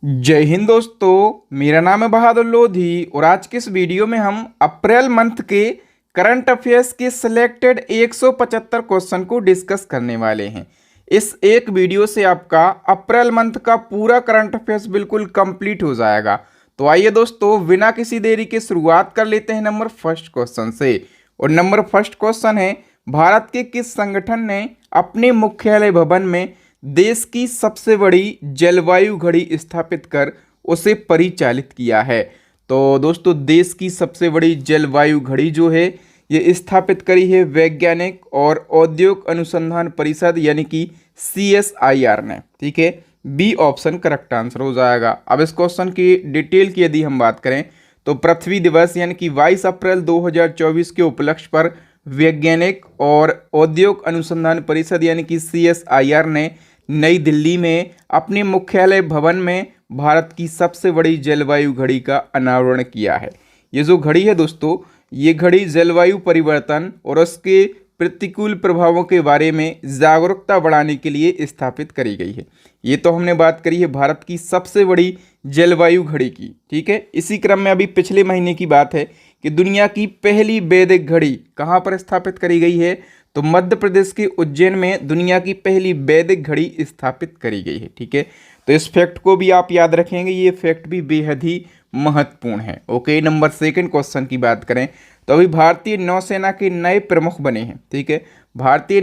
जय हिंद दोस्तों, मेरा नाम है बहादुर लोधी और आज के इस वीडियो में हम अप्रैल मंथ के करंट अफेयर्स के सिलेक्टेड 175 क्वेश्चन को डिस्कस करने वाले हैं। इस एक वीडियो से आपका अप्रैल मंथ का पूरा करंट अफेयर्स बिल्कुल कंप्लीट हो जाएगा। तो आइए दोस्तों, बिना किसी देरी के शुरुआत कर लेते हैं नंबर फर्स्ट क्वेश्चन से। और नंबर फर्स्ट क्वेश्चन है, भारत के किस संगठन ने अपने मुख्यालय भवन में देश की सबसे बड़ी जलवायु घड़ी स्थापित कर उसे परिचालित किया है? तो दोस्तों, देश की सबसे बड़ी जलवायु घड़ी जो है ये स्थापित करी है वैज्ञानिक और औद्योगिक अनुसंधान परिषद यानी कि CSIR ने। ठीक है, बी ऑप्शन करेक्ट आंसर हो जाएगा। अब इस क्वेश्चन की डिटेल की यदि हम बात करें तो पृथ्वी दिवस यानी कि 22 अप्रैल 2024 के उपलक्ष्य पर वैज्ञानिक और औद्योगिक अनुसंधान परिषद यानी कि CSIR ने नई दिल्ली में अपने मुख्यालय भवन में भारत की सबसे बड़ी जलवायु घड़ी का अनावरण किया है। ये जो घड़ी है दोस्तों, ये घड़ी जलवायु परिवर्तन और उसके प्रतिकूल प्रभावों के बारे में जागरूकता बढ़ाने के लिए स्थापित करी गई है। ये तो हमने बात करी है भारत की सबसे बड़ी जलवायु घड़ी की। ठीक है, इसी क्रम में अभी पिछले महीने की बात है कि दुनिया की पहली वैदिक घड़ी कहाँ पर स्थापित करी गई है? तो मध्य प्रदेश के उज्जैन में दुनिया की पहली वैदिक घड़ी स्थापित करी गई है। ठीक है, तो इस फैक्ट को भी आप याद रखेंगे, ये फैक्ट भी बेहद ही महत्वपूर्ण है। ओके, नंबर सेकंड क्वेश्चन की बात करें तो अभी भारतीय नौसेना के नए प्रमुख बने हैं। ठीक है, भारतीय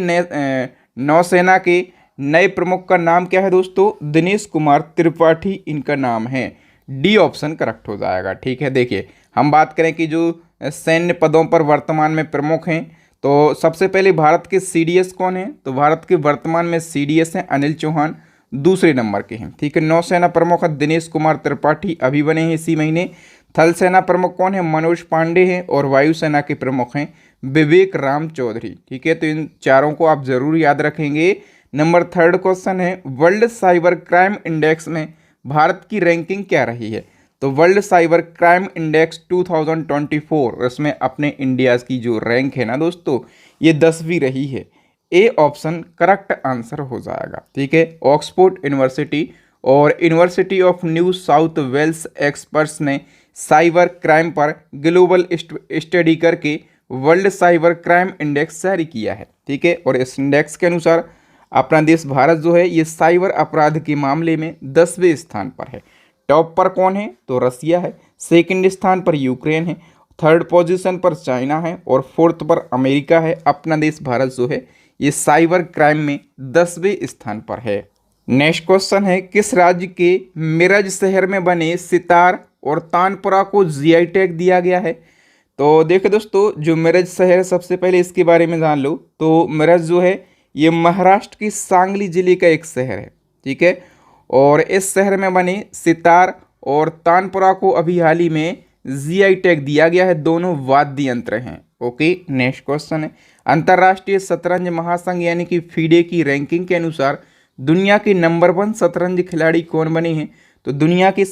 नौसेना के नए प्रमुख का नाम क्या है दोस्तों? दिनेश कुमार त्रिपाठी इनका नाम है। डी ऑप्शन करेक्ट हो जाएगा। ठीक है, देखिए हम बात करें कि जो सैन्य पदों पर वर्तमान में प्रमुख हैं तो सबसे पहले भारत के CDS कौन है? तो भारत के वर्तमान में CDS हैं अनिल चौहान, दूसरे नंबर के हैं। ठीक है, नौसेना प्रमुख दिनेश कुमार त्रिपाठी अभी बने हैं इसी महीने। थल सेना प्रमुख कौन है? मनोज पांडे हैं। और वायुसेना के प्रमुख हैं विवेक राम चौधरी। ठीक है, तो इन चारों को आप जरूर याद रखेंगे। नंबर थर्ड क्वेश्चन है, वर्ल्ड साइबर क्राइम इंडेक्स में भारत की रैंकिंग क्या रही है? तो वर्ल्ड साइबर क्राइम इंडेक्स 2024 उसमें अपने इंडिया की जो रैंक है ना दोस्तों, ये 10वीं रही है। ए ऑप्शन करेक्ट आंसर हो जाएगा। ठीक है, ऑक्सफोर्ड यूनिवर्सिटी और University of New South Wales experts ने साइबर क्राइम पर ग्लोबल स्टडी करके वर्ल्ड साइबर क्राइम इंडेक्स जारी किया है। ठीक है, और इस इंडेक्स के अनुसार अपना देश भारत जो है ये साइबर अपराध के मामले में 10वें स्थान पर है। टॉप पर कौन है? तो रसिया है। सेकंड स्थान पर यूक्रेन है। थर्ड पोजीशन पर चाइना है और फोर्थ पर अमेरिका है। अपना देश भारत जो है ये साइबर क्राइम में 10वें स्थान पर है। नेक्स्ट क्वेश्चन है, किस राज्य के मिरज शहर में बने सितार और तानपुरा को GI टैग दिया गया है? तो देखो दोस्तों, जो मिरज शहर है सबसे पहले इसके बारे में जान लो। तो मिरज जो है ये महाराष्ट्र की सांगली जिले का एक शहर है। ठीक है, और इस शहर में बने सितार और तानपुरा को अभी हाल ही में GI टैग दिया गया है। दोनों वाद्य यंत्र हैं। ओके, नेक्स्ट क्वेश्चन है, अंतर्राष्ट्रीय शतरंज महासंघ यानी कि FIDE की रैंकिंग के अनुसार दुनिया के नंबर 1 शतरंज खिलाड़ी कौन बने हैं? तो दुनिया के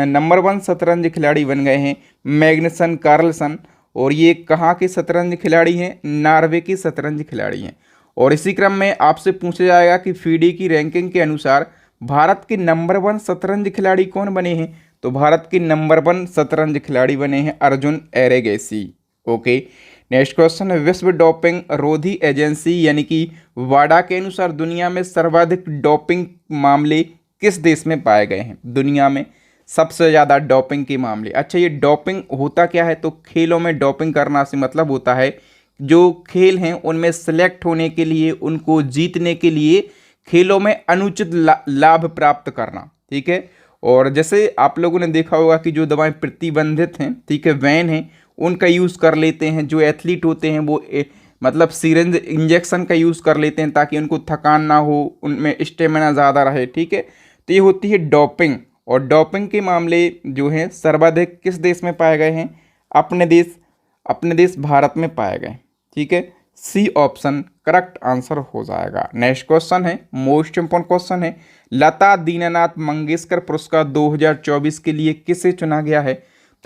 नंबर 1 शतरंज खिलाड़ी बन गए हैं मैग्नसन कार्लसन। और ये कहाँ के शतरंज खिलाड़ी हैं? नॉर्वे के शतरंज खिलाड़ी हैं। और इसी क्रम में आपसे पूछा जाएगा कि FIDE की रैंकिंग के अनुसार भारत के नंबर 1 शतरंज खिलाड़ी कौन बने हैं? तो भारत के नंबर 1 शतरंज खिलाड़ी बने हैं Arjun Erigaisi. Okay, next question है, विश्व डोपिंग रोधी एजेंसी यानी कि वाडा के अनुसार दुनिया में सर्वाधिक डोपिंग मामले किस देश में पाए गए हैं? दुनिया में सबसे ज़्यादा डोपिंग के मामले। अच्छा, ये डोपिंग होता क्या है? तो खेलों में डोपिंग करना से मतलब होता है जो खेल हैं उनमें सेलेक्ट होने के लिए, उनको जीतने के लिए खेलों में अनुचित लाभ प्राप्त करना। ठीक है, और जैसे आप लोगों ने देखा होगा कि जो दवाएं प्रतिबंधित हैं, ठीक है, बैन हैं, उनका यूज़ कर लेते हैं। जो एथलीट होते हैं वो मतलब सिरिंज इंजेक्शन का यूज़ कर लेते हैं ताकि उनको थकान ना हो, उनमें स्टेमिना ज़्यादा रहे। ठीक है, तो ये होती है डोपिंग। और डोपिंग के मामले जो हैं सर्वाधिक किस देश में पाए गए हैं? अपने देश भारत में पाए गए। ठीक है, सी ऑप्शन करेक्ट आंसर हो जाएगा। नेक्स्ट क्वेश्चन है, मोस्ट इंपोर्टेंट क्वेश्चन है, लता दीनानाथ मंगेशकर पुरस्कार 2024 के लिए किसे चुना गया है?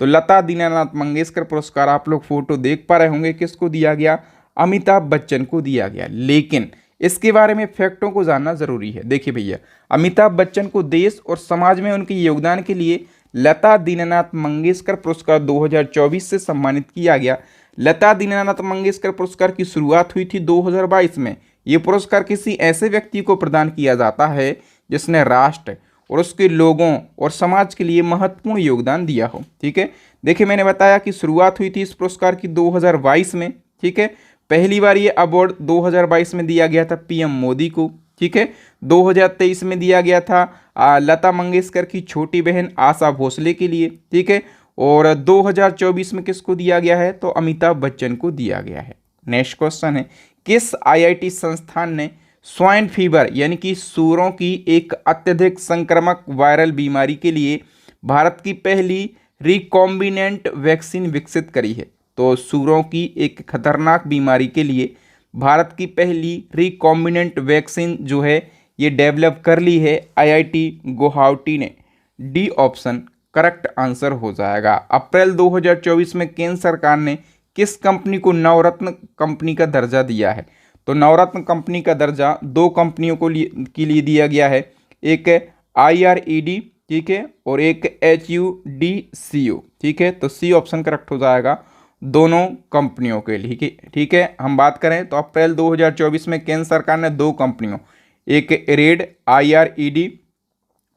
तो लता दीनानाथ मंगेशकर पुरस्कार आप लोग फोटो देख पा रहे होंगे, किसको दिया गया? अमिताभ बच्चन को दिया गया। लेकिन इसके बारे में फैक्टों को जानना जरूरी है। देखिए भैया, अमिताभ बच्चन को देश और समाज में उनके योगदान के लिए लता दीननाथ मंगेशकर पुरस्कार 2024 से सम्मानित किया गया। लता दीननाथ मंगेशकर पुरस्कार की शुरुआत हुई थी 2022 में। ये पुरस्कार किसी ऐसे व्यक्ति को प्रदान किया जाता है जिसने राष्ट्र और उसके लोगों और समाज के लिए महत्वपूर्ण योगदान दिया हो। ठीक है, देखिए मैंने बताया कि शुरुआत हुई थी इस पुरस्कार की 2022 में। ठीक है, पहली बार ये अवार्ड 2022 में दिया गया था पीएम मोदी को। ठीक है, 2023 में दिया गया था लता मंगेशकर की छोटी बहन आशा भोसले के लिए। ठीक है, और 2024 में किसको दिया गया है, तो अमिताभ बच्चन को दिया गया है। नेक्स्ट क्वेश्चन है, किस आईआईटी संस्थान ने स्वाइन फीवर यानी कि सूरों की एक अत्यधिक संक्रामक वायरल बीमारी के लिए भारत की पहली रिकॉम्बिनेंट वैक्सीन विकसित करी है? तो सूरों की एक खतरनाक बीमारी के लिए भारत की पहली रिकॉम्बिनेंट वैक्सीन जो है ये डेवलप कर ली है आईआईटी गुवाहाटी ने। डी ऑप्शन करेक्ट आंसर हो जाएगा। अप्रैल 2024 में केंद्र सरकार ने किस कंपनी को नवरत्न कंपनी का दर्जा दिया है? तो नवरत्न कंपनी का दर्जा दो कंपनियों के लिए दिया गया है, एक IRED, ठीक है, और एक HUDCO। ठीक है, तो सी ऑप्शन करेक्ट हो जाएगा दोनों कंपनियों के लिए। ठीक है, हम बात करें तो अप्रैल 2024 में केंद्र सरकार ने दो कंपनियों, एक रेड IRED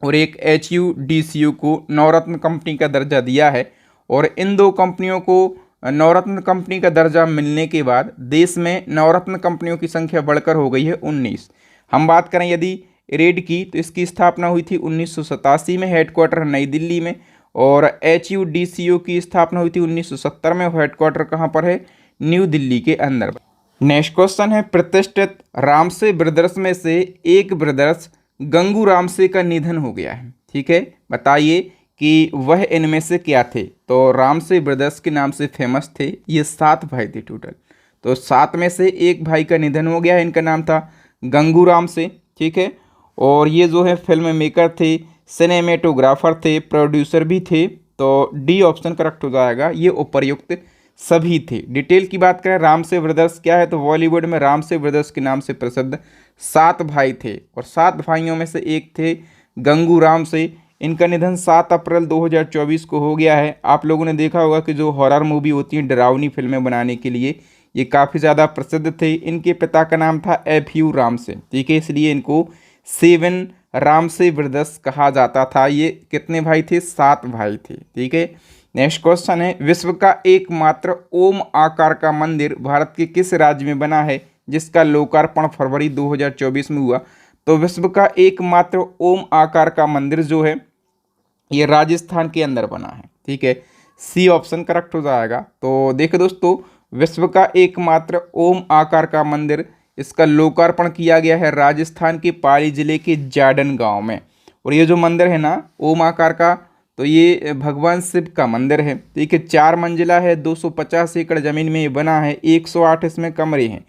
और एक HUDCO को नवरत्न कंपनी का दर्जा दिया है। और इन दो कंपनियों को नवरत्न कंपनी का दर्जा मिलने के बाद देश में नवरत्न कंपनियों की संख्या बढ़कर हो गई है 19। हम बात करें यदि रेड की तो इसकी स्थापना हुई थी 1987 में, हेडक्वार्टर नई दिल्ली में। और HUDCO की स्थापना हुई थी 1970 में, हेडक्वार्टर कहाँ पर है, न्यू दिल्ली के अंदर। नेक्स्ट क्वेश्चन है, प्रतिष्ठित रामसे ब्रदर्स में से एक ब्रदर्स गंगू रामसे का निधन हो गया है। ठीक है, बताइए कि वह इनमें से क्या थे? तो रामसे ब्रदर्स के नाम से फेमस थे, ये 7 भाई थे टोटल, तो 7 में से एक भाई का निधन हो गया है, इनका नाम था गंगू रामसे। ठीक है, और ये जो है फिल्म मेकर थे, सिनेमेटोग्राफर थे, प्रोड्यूसर भी थे। तो डी ऑप्शन करेक्ट हो जाएगा, ये उपर्युक्त सभी थे। डिटेल की बात करें रामसे ब्रदर्स क्या है, तो बॉलीवुड में रामसे ब्रदर्स के नाम से प्रसिद्ध 7 भाई थे और 7 भाइयों में से एक थे गंगू रामसे। इनका निधन 7 अप्रैल 2024 को हो गया है। आप लोगों ने देखा होगा कि जो हॉरर मूवी होती है, डरावनी फिल्में बनाने के लिए ये काफ़ी ज़्यादा प्रसिद्ध थे। इनके पिता का नाम था FU रामसे। ठीक है, इसलिए इनको 7 रामसे ब्रदर्स कहा जाता था। ये कितने भाई थे? 7 भाई थे। ठीक है, नेक्स्ट क्वेश्चन है, विश्व का एकमात्र ओम आकार का मंदिर भारत के किस राज्य में बना है जिसका लोकार्पण फरवरी 2024 में हुआ? तो विश्व का एकमात्र ओम आकार का मंदिर जो है ये राजस्थान के अंदर बना है। ठीक है, सी ऑप्शन करेक्ट हो जाएगा। तो देखो दोस्तों, विश्व का एकमात्र ओम आकार का मंदिर, इसका लोकार्पण किया गया है राजस्थान के पाली जिले के जाडन गांव में। और ये जो मंदिर है ना ओम आकार का, तो ये भगवान शिव का मंदिर है। ठीक है, 4 मंजिला है, 250 एकड़ ज़मीन में ये बना है, 108 इसमें कमरे हैं।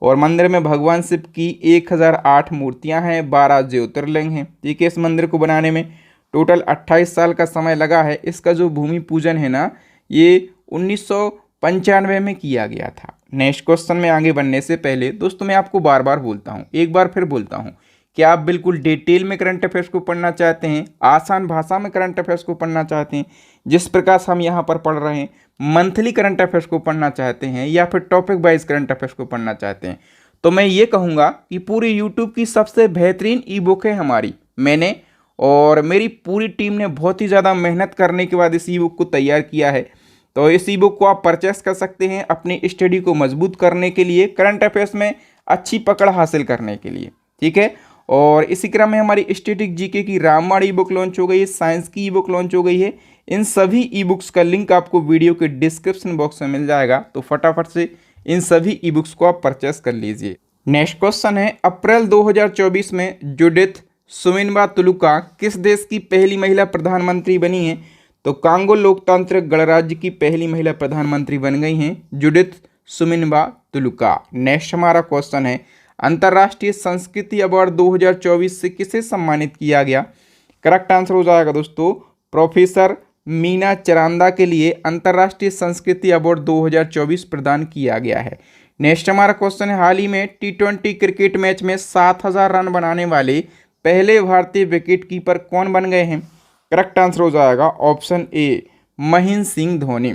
और मंदिर में भगवान शिव की 1008 मूर्तियां हैं, 12 ज्योतिर्लिंग हैं। ठीक है, इस मंदिर को बनाने में टोटल 28 साल का समय लगा है। इसका जो भूमि पूजन है ना ये 1995 में किया गया था। नेक्स्ट क्वेश्चन में आगे बढ़ने से पहले दोस्तों मैं आपको बार बार बोलता हूँ, एक बार फिर बोलता हूँ कि आप बिल्कुल डिटेल में करंट अफेयर्स को पढ़ना चाहते हैं, आसान भाषा में करंट अफेयर्स को पढ़ना चाहते हैं, जिस प्रकार से हम यहाँ पर पढ़ रहे हैं, मंथली करंट अफेयर्स को पढ़ना चाहते हैं या फिर टॉपिक वाइज करंट अफेयर्स को पढ़ना चाहते हैं, तो मैं ये कहूँगा कि पूरी यूट्यूब की सबसे बेहतरीन ई बुक है हमारी। मैंने और मेरी पूरी टीम ने बहुत ही ज़्यादा मेहनत करने के बाद इस ई बुक को तैयार किया है। तो इस ई बुक को आप परचेस कर सकते हैं अपनी स्टडी को मजबूत करने के लिए, करंट अफेयर्स में अच्छी पकड़ हासिल करने के लिए। ठीक है, और इसी क्रम में हमारी स्टैटिक जीके की रामबाण ई बुक लॉन्च हो गई है, साइंस की ई बुक लॉन्च हो गई है। इन सभी ई बुक्स का लिंक आपको वीडियो के डिस्क्रिप्शन बॉक्स में मिल जाएगा, तो फटाफट से इन सभी ई बुक्स को आप परचेस कर लीजिए। नेक्स्ट क्वेश्चन है, अप्रैल 2024 में जूडिथ सुमिनबा तुलुका किस देश की पहली महिला प्रधानमंत्री बनी है? तो कांगो लोकतांत्रिक गणराज्य की पहली महिला प्रधानमंत्री बन गई हैं जूडिथ सुमिनबा तुलुका। नेक्स्ट हमारा क्वेश्चन है, अंतर्राष्ट्रीय संस्कृति अवार्ड 2024 से किसे सम्मानित किया गया? करेक्ट आंसर हो जाएगा दोस्तों प्रोफेसर मीना चरांदा के लिए अंतर्राष्ट्रीय संस्कृति अवार्ड 2024 प्रदान किया गया है। नेक्स्ट हमारा क्वेश्चन है, हाल ही में T20 क्रिकेट मैच में 7,000 रन बनाने वाले पहले भारतीय विकेट कीपर कौन बन गए हैं? करेक्ट आंसर हो जाएगा option A, Mahendra Singh Dhoni.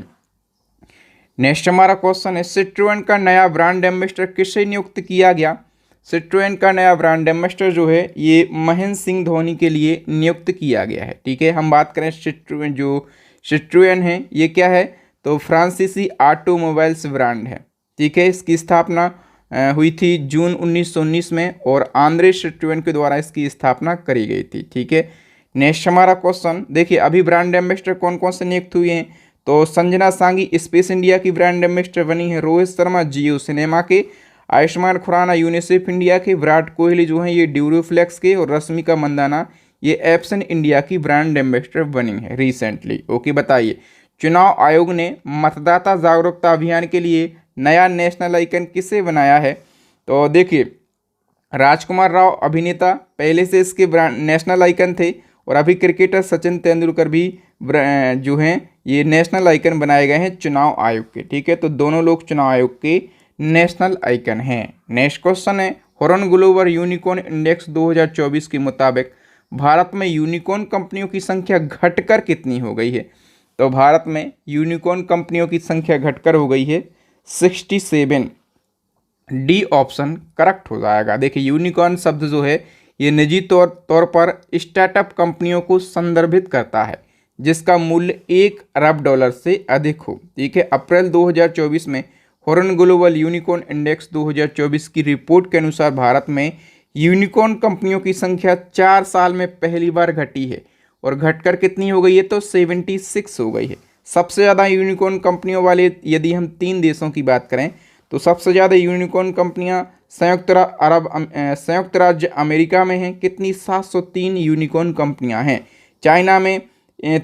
Next हमारा क्वेश्चन है, सिट्रोएन का नया ब्रांड एम्बेसडर किसे नियुक्त किया गया? सिट्रोएन का नया ब्रांड एम्बेसडर जो है ये महेंद्र सिंह धोनी के लिए नियुक्त किया गया है। ठीक है, हम बात करें सिट्रोएन, जो सिट्रोएन है ये क्या है? तो फ्रांसीसी ऑटोमोबाइल्स ब्रांड है। ठीक है, इसकी स्थापना हुई थी जून 1919 में और आंद्रे सिट्रोएन के द्वारा इसकी स्थापना करी गई थी। ठीक है, नेक्स्ट हमारा क्वेश्चन देखिए, अभी ब्रांड एम्बेसडर कौन कौन से नियुक्त हुए हैं? तो संजना सांगी स्पेस इंडिया की ब्रांड एम्बेसडर बनी है, रोहित शर्मा जियो सिनेमा के, आयुष्मान खुराना यूनिसेफ इंडिया के, विराट कोहली जो हैं ये ड्यूरोफ्लेक्स के और रश्मिका मंदाना ये एप्सन इंडिया की ब्रांड एम्बेसडर बनी है रिसेंटली। ओके, बताइए चुनाव आयोग ने मतदाता जागरूकता अभियान के लिए नया नेशनल आइकन किसे बनाया है? तो देखिए, राजकुमार राव अभिनेता पहले से इसके ब्रांड नेशनल आइकन थे और अभी क्रिकेटर सचिन तेंदुलकर भी जो हैं ये नेशनल आइकन बनाए गए हैं चुनाव आयोग के। ठीक है, तो दोनों लोग चुनाव आयोग के नेशनल आइकन हैं। नेक्स्ट क्वेश्चन है, हॉर्न ग्लोबल यूनिकॉर्न इंडेक्स 2024 के मुताबिक भारत में यूनिकॉर्न कंपनियों की संख्या घटकर कितनी हो गई है? तो भारत में यूनिकॉर्न कंपनियों की संख्या घटकर हो गई है 67। डी ऑप्शन करेक्ट हो जाएगा। देखिए, यूनिकॉर्न शब्द जो है ये निजी तौर पर स्टार्टअप कंपनियों को संदर्भित करता है जिसका मूल्य $1 अरब से अधिक हो। ठीक है, अप्रैल 2024 में हॉर्न ग्लोबल यूनिकॉर्न इंडेक्स 2024 की रिपोर्ट के अनुसार भारत में यूनिकॉर्न कंपनियों की संख्या 4 साल में पहली बार घटी है और घटकर कितनी हो गई है? तो 76 हो गई है। सबसे ज़्यादा यूनिकॉर्न कंपनियों वाले यदि हम 3 देशों की बात करें तो सबसे ज़्यादा यूनिकॉर्न कंपनियां संयुक्त राज्य अमेरिका में हैं। कितनी? 703 यूनिकॉर्न कंपनियां हैं। चाइना में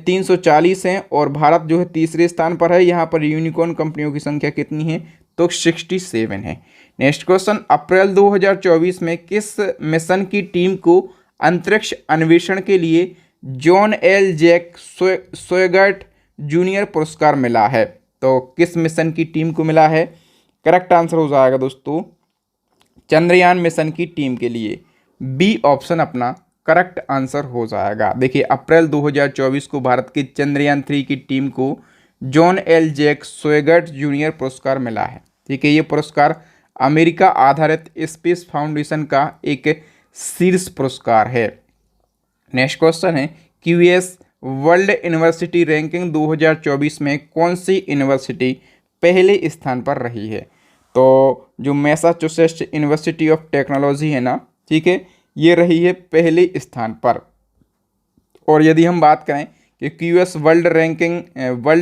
340 हैं और भारत जो है तीसरे स्थान पर है। यहाँ पर यूनिकॉर्न कंपनियों की संख्या कितनी है? तो 67 है। नेक्स्ट क्वेश्चन, अप्रैल 2024 में किस मिशन की टीम को अंतरिक्ष अन्वेषण के लिए जॉन एल जैक स्वैगर्ट जूनियर पुरस्कार मिला है? तो किस मिशन की टीम को मिला है? करेक्ट आंसर हो जाएगा दोस्तों चंद्रयान मिशन की टीम के लिए बी ऑप्शन अपना करेक्ट आंसर हो जाएगा। देखिए, अप्रैल 2024 को भारत के चंद्रयान 3 की टीम को जॉन एल जैक स्वैगर्ट जूनियर पुरस्कार मिला है। ठीक है, ये पुरस्कार अमेरिका आधारित स्पेस फाउंडेशन का एक शीर्ष पुरस्कार है। नेक्स्ट क्वेश्चन है, क्यूएस वर्ल्ड यूनिवर्सिटी रैंकिंग 2024 में कौन सी यूनिवर्सिटी पहले स्थान पर रही है? तो जो मैसाचुसेट्स यूनिवर्सिटी ऑफ टेक्नोलॉजी है ना, ठीक है, ये रही है पहले स्थान पर। और यदि हम बात करें कि क्यूएस वर्ल्ड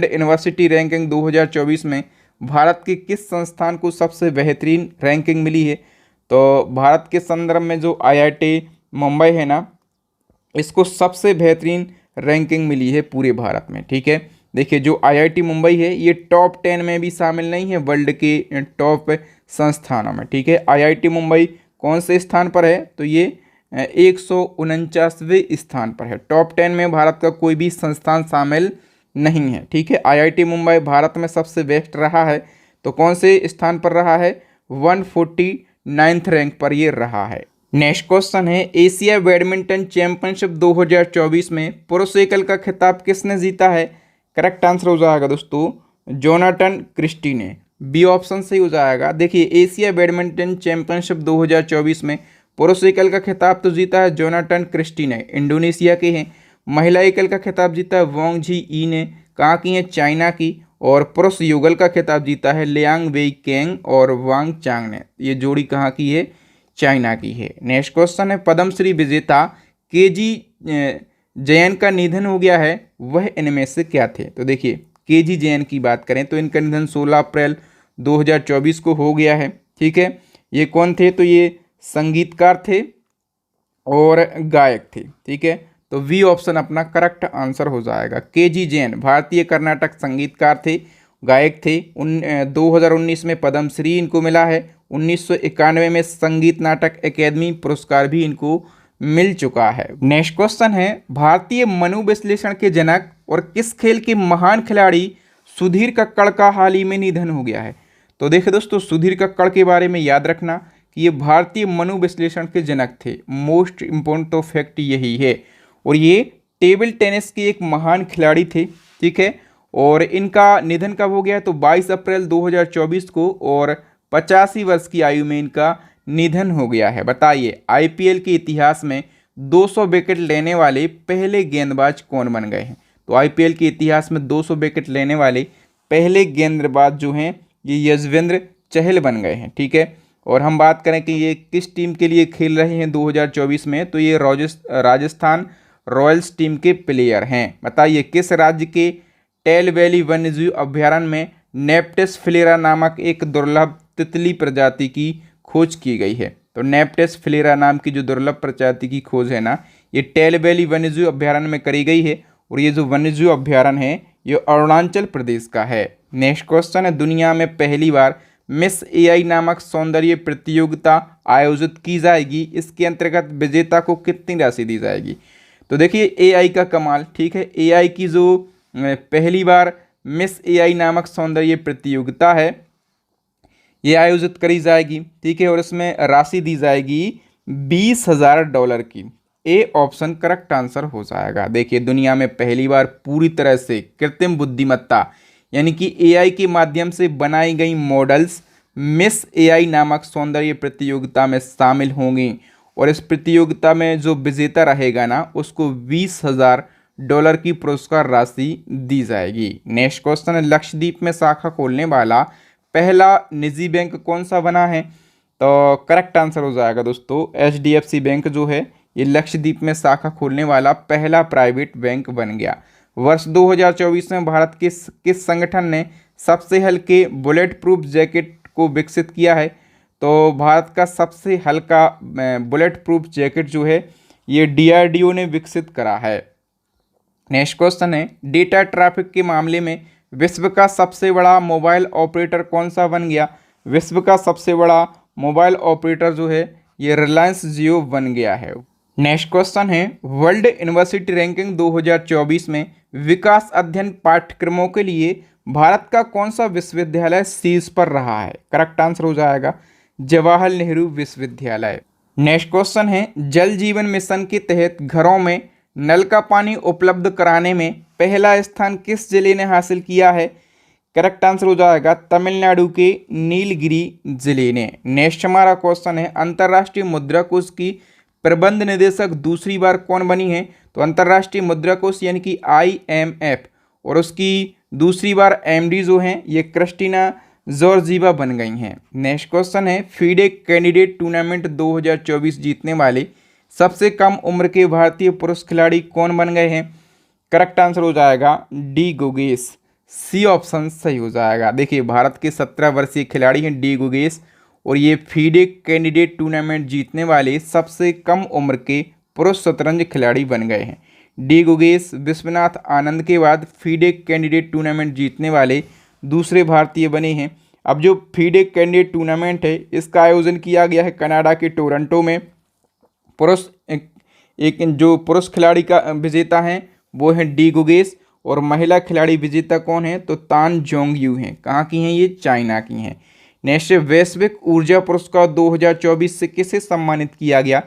यूनिवर्सिटी रैंकिंग 2024 में भारत के किस संस्थान को सबसे बेहतरीन रैंकिंग मिली है? तो भारत के संदर्भ में जो आईआईटी मुंबई है ना, इसको सबसे बेहतरीन रैंकिंग मिली है पूरे भारत में। ठीक है, देखिए, जो आईआईटी मुंबई है ये टॉप 10 में भी शामिल नहीं है वर्ल्ड के टॉप संस्थानों में। ठीक है, आईआईटी मुंबई कौन से स्थान पर है? तो ये 149वें स्थान पर है। टॉप 10 में भारत का कोई भी संस्थान शामिल नहीं है। ठीक है, आईआईटी मुंबई भारत में सबसे बेस्ट रहा है, तो कौन से स्थान पर रहा है? 149th रैंक पर ये रहा है। नेक्स्ट क्वेश्चन है, एशिया बैडमिंटन चैंपियनशिप 2024 में पुरुष एकल का खिताब किसने जीता है? करेक्ट आंसर हो जाएगा दोस्तों जोनाथन क्रिस्टी ने। बी ऑप्शन सही हो जाएगा। देखिए, एशिया बैडमिंटन चैंपियनशिप 2024 में पुरुष एकल का खिताब तो जीता है जोनाथन क्रिस्टी ने, इंडोनेशिया के हैं। महिला एकल का खिताब जीता है वोंग जी ई ने, कहाँ की है? चाइना की। और पुरुष युगल का खिताब जीता है लियांग वेई केंग और वांग चांग ने। ये जोड़ी कहाँ की है? चाइना की है। नेक्स्ट क्वेश्चन है, पद्मश्री विजेता केजी जैन का निधन हो गया है, वह इनमें से क्या थे? तो देखिए, केजी जैन की बात करें तो इनका निधन 16 अप्रैल 2024 को हो गया है। ठीक है, ये कौन थे? तो ये संगीतकार थे और गायक थे। ठीक है, तो वी ऑप्शन अपना करेक्ट आंसर हो जाएगा। केजी जैन भारतीय कर्नाटक संगीतकार थे, गायक थे। 2019 में पद्मश्री इनको मिला है। 1991 में संगीत नाटक अकेदमी पुरस्कार भी इनको मिल चुका है। नेक्स्ट क्वेश्चन है, भारतीय मनोविश्लेषण के जनक और किस खेल के महान खिलाड़ी सुधीर कक्कड़ का हाल ही में निधन हो गया है? तो देखिए दोस्तों, सुधीर कक्कड़ के बारे में याद रखना कि ये भारतीय मनोविश्लेषण के जनक थे। मोस्ट इम्पोर्टेंट तो फैक्ट यही है। और ये टेबल टेनिस के एक महान खिलाड़ी थे, ठीक है। और इनका निधन कब हो गया? तो 22 अप्रैल 2024 को, और 85 वर्ष की आयु में इनका निधन हो गया है। बताइए, आईपीएल के इतिहास में 200 विकेट लेने वाले पहले गेंदबाज कौन बन गए हैं? तो आईपीएल के इतिहास में 200 विकेट लेने वाले पहले गेंदबाज जो हैं ये यजवेंद्र चहल बन गए हैं, ठीक है। और हम बात करें कि ये किस टीम के लिए खेल रहे हैं 2024 में, तो ये राजस्थान रॉयल्स टीम के प्लेयर हैं। बताइए, किस राज्य के टेल वैली वन्यजीव अभ्यारण्य में नेप्टेस फ्लेरा नामक एक दुर्लभ तितली प्रजाति की खोज की गई है? तो नेप्टेस फ्लेरा नाम की जो दुर्लभ प्रजाति की खोज है ना, ये टेल वैली वन्यजीव अभ्यारण्य में करी गई है। और ये जो वन्यजीव अभ्यारण्य है ये अरुणाचल प्रदेश का है। नेक्स्ट क्वेश्चन है, दुनिया में पहली बार मिस एआई नामक सौंदर्य प्रतियोगिता आयोजित की जाएगी। इसके अंतर्गत विजेता को कितनी राशि दी जाएगी? तो देखिए, एआई का कमाल, ठीक है। एआई की जो पहली बार मिस एआई नामक सौंदर्य प्रतियोगिता है ये आयोजित करी जाएगी, ठीक है। और इसमें राशि दी जाएगी $20,000 की। ए ऑप्शन करेक्ट आंसर हो जाएगा। देखिए, दुनिया में पहली बार पूरी तरह से कृत्रिम बुद्धिमत्ता यानी कि एआई के माध्यम से बनाई गई मॉडल्स मिस एआई नामक सौंदर्य प्रतियोगिता में शामिल होंगी। और इस प्रतियोगिता में जो विजेता रहेगा ना उसको $20,000 की पुरस्कार राशि दी जाएगी। नेक्स्ट क्वेश्चन है, लक्षद्वीप में शाखा खोलने वाला पहला निजी बैंक कौन सा बना है? तो करेक्ट आंसर हो जाएगा दोस्तों, एचडीएफसी बैंक जो है ये लक्षद्वीप में शाखा खोलने वाला पहला प्राइवेट बैंक बन गया। वर्ष 2024 में भारत के किस संगठन ने सबसे हल्के बुलेट प्रूफ जैकेट को विकसित किया है? तो भारत का सबसे हल्का बुलेट प्रूफ जैकेट जो है ये डीआरडीओ ने विकसित करा है। नेक्स्ट क्वेश्चन है, डेटा ट्रैफिक के मामले में विश्व का सबसे बड़ा मोबाइल ऑपरेटर कौन सा बन गया? विश्व का सबसे बड़ा मोबाइल ऑपरेटर जो है ये रिलायंस जियो बन गया है। नेक्स्ट क्वेश्चन है, वर्ल्ड यूनिवर्सिटी रैंकिंग 2024 में विकास अध्ययन पाठ्यक्रमों के लिए भारत का कौन सा विश्वविद्यालय शीर्ष पर रहा है? करेक्ट आंसर हो जाएगा जवाहर नेहरू विश्वविद्यालय। नेक्स्ट क्वेश्चन है, जल जीवन मिशन के तहत घरों में नल का पानी उपलब्ध कराने में पहला स्थान किस जिले ने हासिल किया है? करेक्ट आंसर हो जाएगा तमिलनाडु के नीलगिरी जिले ने। नेक्स्ट हमारा क्वेश्चन है, अंतर्राष्ट्रीय मुद्रा कोष की प्रबंध निदेशक दूसरी बार कौन बनी है? तो अंतर्राष्ट्रीय मुद्रा कोष यानी कि IMF और उसकी दूसरी बार एमडी जो हैं ये क्रिस्टीना जॉर्जीवा बन गई हैं। नेक्स्ट क्वेश्चन है, फीडे कैंडिडेट टूर्नामेंट 2024 जीतने वाले सबसे कम उम्र के भारतीय पुरुष खिलाड़ी कौन बन गए हैं? करेक्ट आंसर हो जाएगा डी गुगेश। सी ऑप्शन सही हो जाएगा। देखिए, भारत के 17 वर्षीय खिलाड़ी हैं डी गुगेश और ये फीडे कैंडिडेट टूर्नामेंट जीतने वाले सबसे कम उम्र के पुरुष शतरंज खिलाड़ी बन गए हैं। डी गुगेश विश्वनाथ आनंद के बाद फीडे कैंडिडेट टूर्नामेंट जीतने वाले दूसरे भारतीय बने हैं। अब जो फीडे कैंडिडेट टूर्नामेंट है इसका आयोजन किया गया है कनाडा के टोरंटो में। एक जो पुरुष खिलाड़ी का विजेता हैं वो हैं डी गुगेश और महिला खिलाड़ी विजेता कौन है? तो तान जोंगयू हैं। कहाँ की हैं ये? चाइना की हैं। नेक्स्ट, वैश्विक ऊर्जा पुरस्कार 2024 से किसे सम्मानित किया गया?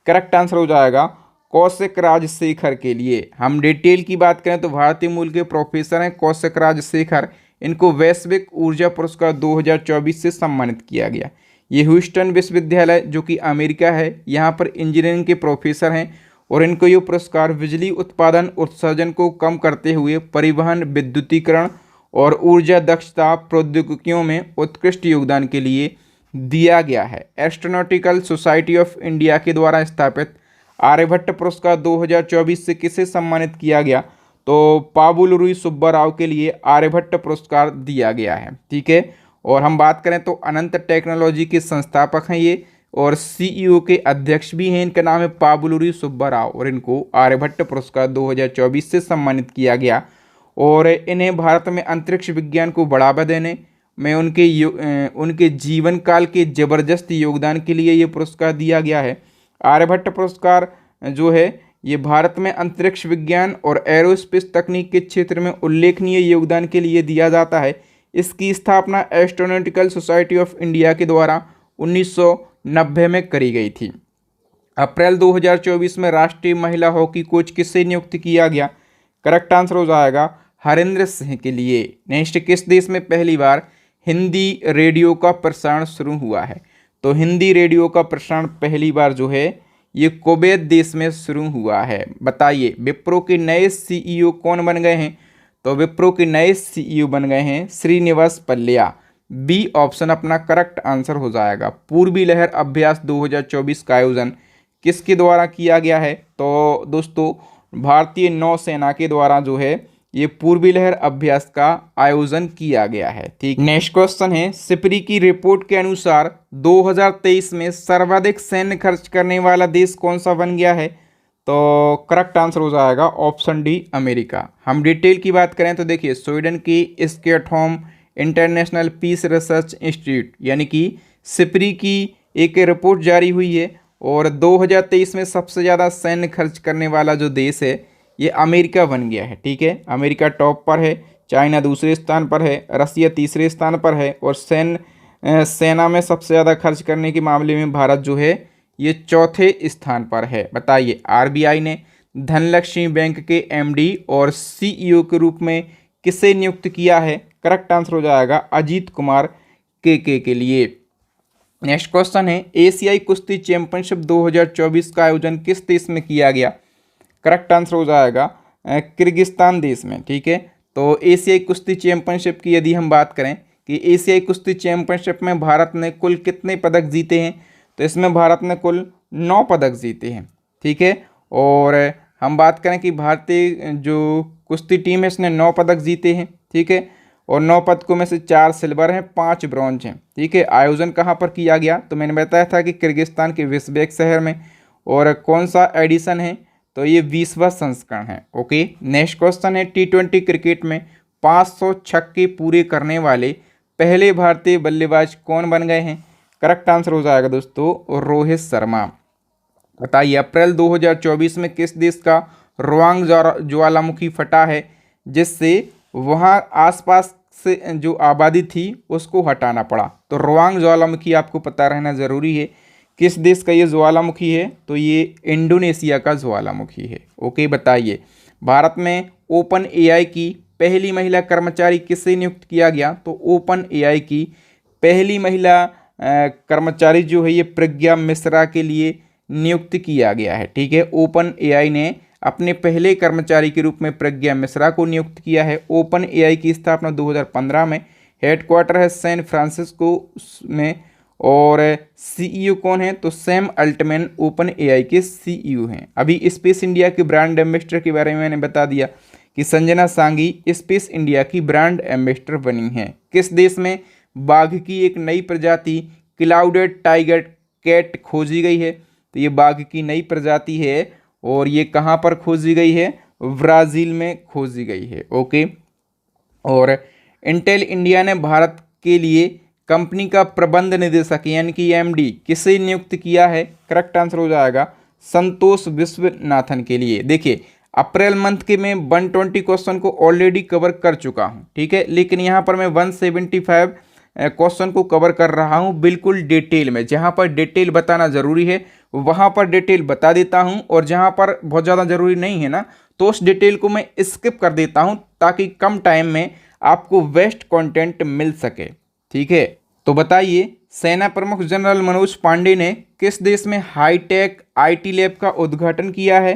करेक्ट आंसर हो जाएगा कौशिक राजशेखर के लिए। हम डिटेल की बात करें तो भारतीय मूल के प्रोफेसर हैं कौशिक राजशेखर, इनको वैश्विक ऊर्जा पुरस्कार 2024 से सम्मानित किया गया। ये ह्यूस्टन विश्वविद्यालय जो कि अमेरिका है यहाँ पर इंजीनियरिंग के प्रोफेसर हैं और इनको ये पुरस्कार बिजली उत्पादन उत्सर्जन को कम करते हुए परिवहन, विद्युतीकरण और ऊर्जा दक्षता प्रौद्योगिकियों में उत्कृष्ट योगदान के लिए दिया गया है। एस्ट्रोनॉटिकल सोसाइटी ऑफ इंडिया के द्वारा स्थापित आर्यभट्ट पुरस्कार 2024 से किसे सम्मानित किया गया? तो पाबुलुरुई सुब्बा राव के लिए आर्यभट्ट पुरस्कार दिया गया है, ठीक है। और हम बात करें तो अनंत टेक्नोलॉजी के संस्थापक हैं ये और CEO के अध्यक्ष भी हैं। इनका नाम है पाबुलुरुई सुब्बा राव और इनको आर्यभट्ट पुरस्कार 2024 से सम्मानित किया गया। और इन्हें भारत में अंतरिक्ष विज्ञान को बढ़ावा देने में उनके जीवन काल के जबरदस्त योगदान के लिए ये पुरस्कार दिया गया है। आर्यभट्ट पुरस्कार जो है ये भारत में अंतरिक्ष विज्ञान और एरोस्पेस तकनीक के क्षेत्र में उल्लेखनीय योगदान के लिए दिया जाता है। इसकी स्थापना एस्ट्रोनॉटिकल सोसाइटी ऑफ इंडिया के द्वारा 1990 में करी गई थी। अप्रैल 2024 में राष्ट्रीय महिला हॉकी कोच किसे नियुक्त किया गया? करेक्ट आंसर हो जाएगा हरेंद्र सिंह के लिए। नेक्स्ट, किस देश में पहली बार हिंदी रेडियो का प्रसारण शुरू हुआ है? तो हिंदी रेडियो का प्रसारण पहली बार जो है ये कुवैत देश में शुरू हुआ है। बताइए विप्रो के नए सीईओ कौन बन गए हैं? तो विप्रो के नए सीईओ बन गए हैं श्रीनिवास पल्लिया। बी ऑप्शन अपना करेक्ट आंसर हो जाएगा। पूर्वी लहर अभ्यास 2024 का आयोजन किसके द्वारा किया गया है? तो दोस्तों भारतीय नौसेना के द्वारा जो है ये पूर्वी लहर अभ्यास का आयोजन किया गया है। ठीक, नेक्स्ट क्वेश्चन है, सिपरी की रिपोर्ट के अनुसार 2023 में सर्वाधिक सैन्य खर्च करने वाला देश कौन सा बन गया है? तो करेक्ट आंसर हो जाएगा ऑप्शन डी अमेरिका। हम डिटेल की बात करें तो देखिए स्वीडन की Stockholm International Peace Research Institute यानी कि सिपरी की एक रिपोर्ट जारी हुई है और 2023 में सबसे ज़्यादा सैन्य खर्च करने वाला जो देश है ये अमेरिका बन गया है। ठीक है, अमेरिका टॉप पर है, चाइना दूसरे स्थान पर है, रसिया तीसरे स्थान पर है और सेना में सबसे ज़्यादा खर्च करने के मामले में भारत जो है ये चौथे स्थान पर है। बताइए आरबीआई ने धनलक्ष्मी बैंक के एमडी और सीईओ के रूप में किसे नियुक्त किया है? करेक्ट आंसर हो जाएगा अजीत कुमार के लिए। नेक्स्ट क्वेश्चन है, एशियाई कुश्ती चैंपियनशिप 2024 का आयोजन किस देश में किया गया? करेक्ट आंसर हो जाएगा किर्गिस्तान देश में। ठीक है, तो एशियाई कुश्ती चैंपियनशिप की यदि हम बात करें कि एशियाई कुश्ती चैंपियनशिप में भारत ने कुल कितने पदक जीते हैं? तो इसमें भारत ने कुल 9 पदक जीते हैं। ठीक है, और हम बात करें कि भारतीय जो कुश्ती टीम है इसने 9 पदक जीते हैं। ठीक है, और 9 पदकों में से 4 सिल्वर हैं, 5 ब्रॉन्ज हैं। ठीक है, आयोजन कहाँ पर किया गया? तो मैंने बताया था कि किर्गिस्तान के बिश्केक शहर में। और कौन सा एडिशन है? तो ये 20वां संस्करण है। ओके, नेक्स्ट क्वेश्चन है, T20 क्रिकेट में 500 छक्के पूरे करने वाले पहले भारतीय बल्लेबाज कौन बन गए हैं? करेक्ट आंसर हो जाएगा दोस्तों रोहित शर्मा। बताइए अप्रैल 2024 में किस देश का रुआंग ज्वालामुखी फटा है जिससे वहाँ आसपास से जो आबादी थी उसको हटाना पड़ा? तो रुआंग ज्वालामुखी आपको पता रहना ज़रूरी है। किस देश का ये ज्वालामुखी है? तो ये इंडोनेशिया का ज्वालामुखी है। ओके, बताइए भारत में ओपन एआई की पहली महिला कर्मचारी किसे नियुक्त किया गया? तो ओपन एआई की पहली महिला कर्मचारी जो है ये प्रज्ञा मिश्रा के लिए नियुक्त किया गया है। ठीक है, ओपन एआई ने अपने पहले कर्मचारी के रूप में प्रज्ञा मिश्रा को नियुक्त किया है। ओपन एआई की स्थापना 2015 में, हेडक्वार्टर है सैन फ्रांसिस्को में और सीईओ कौन है? तो सैम अल्टमैन ओपन एआई के सीईओ हैं। अभी स्पेस इंडिया के ब्रांड एम्बेसडर के बारे में मैंने बता दिया कि संजना सांगी स्पेस इंडिया की ब्रांड एम्बेसडर बनी हैं। किस देश में बाघ की एक नई प्रजाति क्लाउडेड टाइगर कैट खोजी गई है? तो ये बाघ की नई प्रजाति है और ये कहाँ पर खोजी गई है? ब्राज़ील में खोजी गई है। ओके, और इंटेल इंडिया ने भारत के लिए कंपनी का प्रबंध निदेशक यानी कि एमडी किसे नियुक्त किया है? करेक्ट आंसर हो जाएगा संतोष विश्वनाथन के लिए। देखिए अप्रैल मंथ के मैं 120 क्वेश्चन को ऑलरेडी कवर कर चुका हूं। ठीक है, लेकिन यहाँ पर मैं 175 क्वेश्चन को कवर कर रहा हूं बिल्कुल डिटेल में। जहाँ पर डिटेल बताना ज़रूरी है वहाँ पर डिटेल बता देता हूँ और जहाँ पर बहुत ज़्यादा ज़रूरी नहीं है ना तो उस डिटेल को मैं स्किप कर देता हूँ ताकि कम टाइम में आपको बेस्ट कंटेंट मिल सके। ठीक है, तो बताइए सेना प्रमुख जनरल मनोज पांडे ने किस देश में हाईटेक आईटी लैब का उद्घाटन किया है?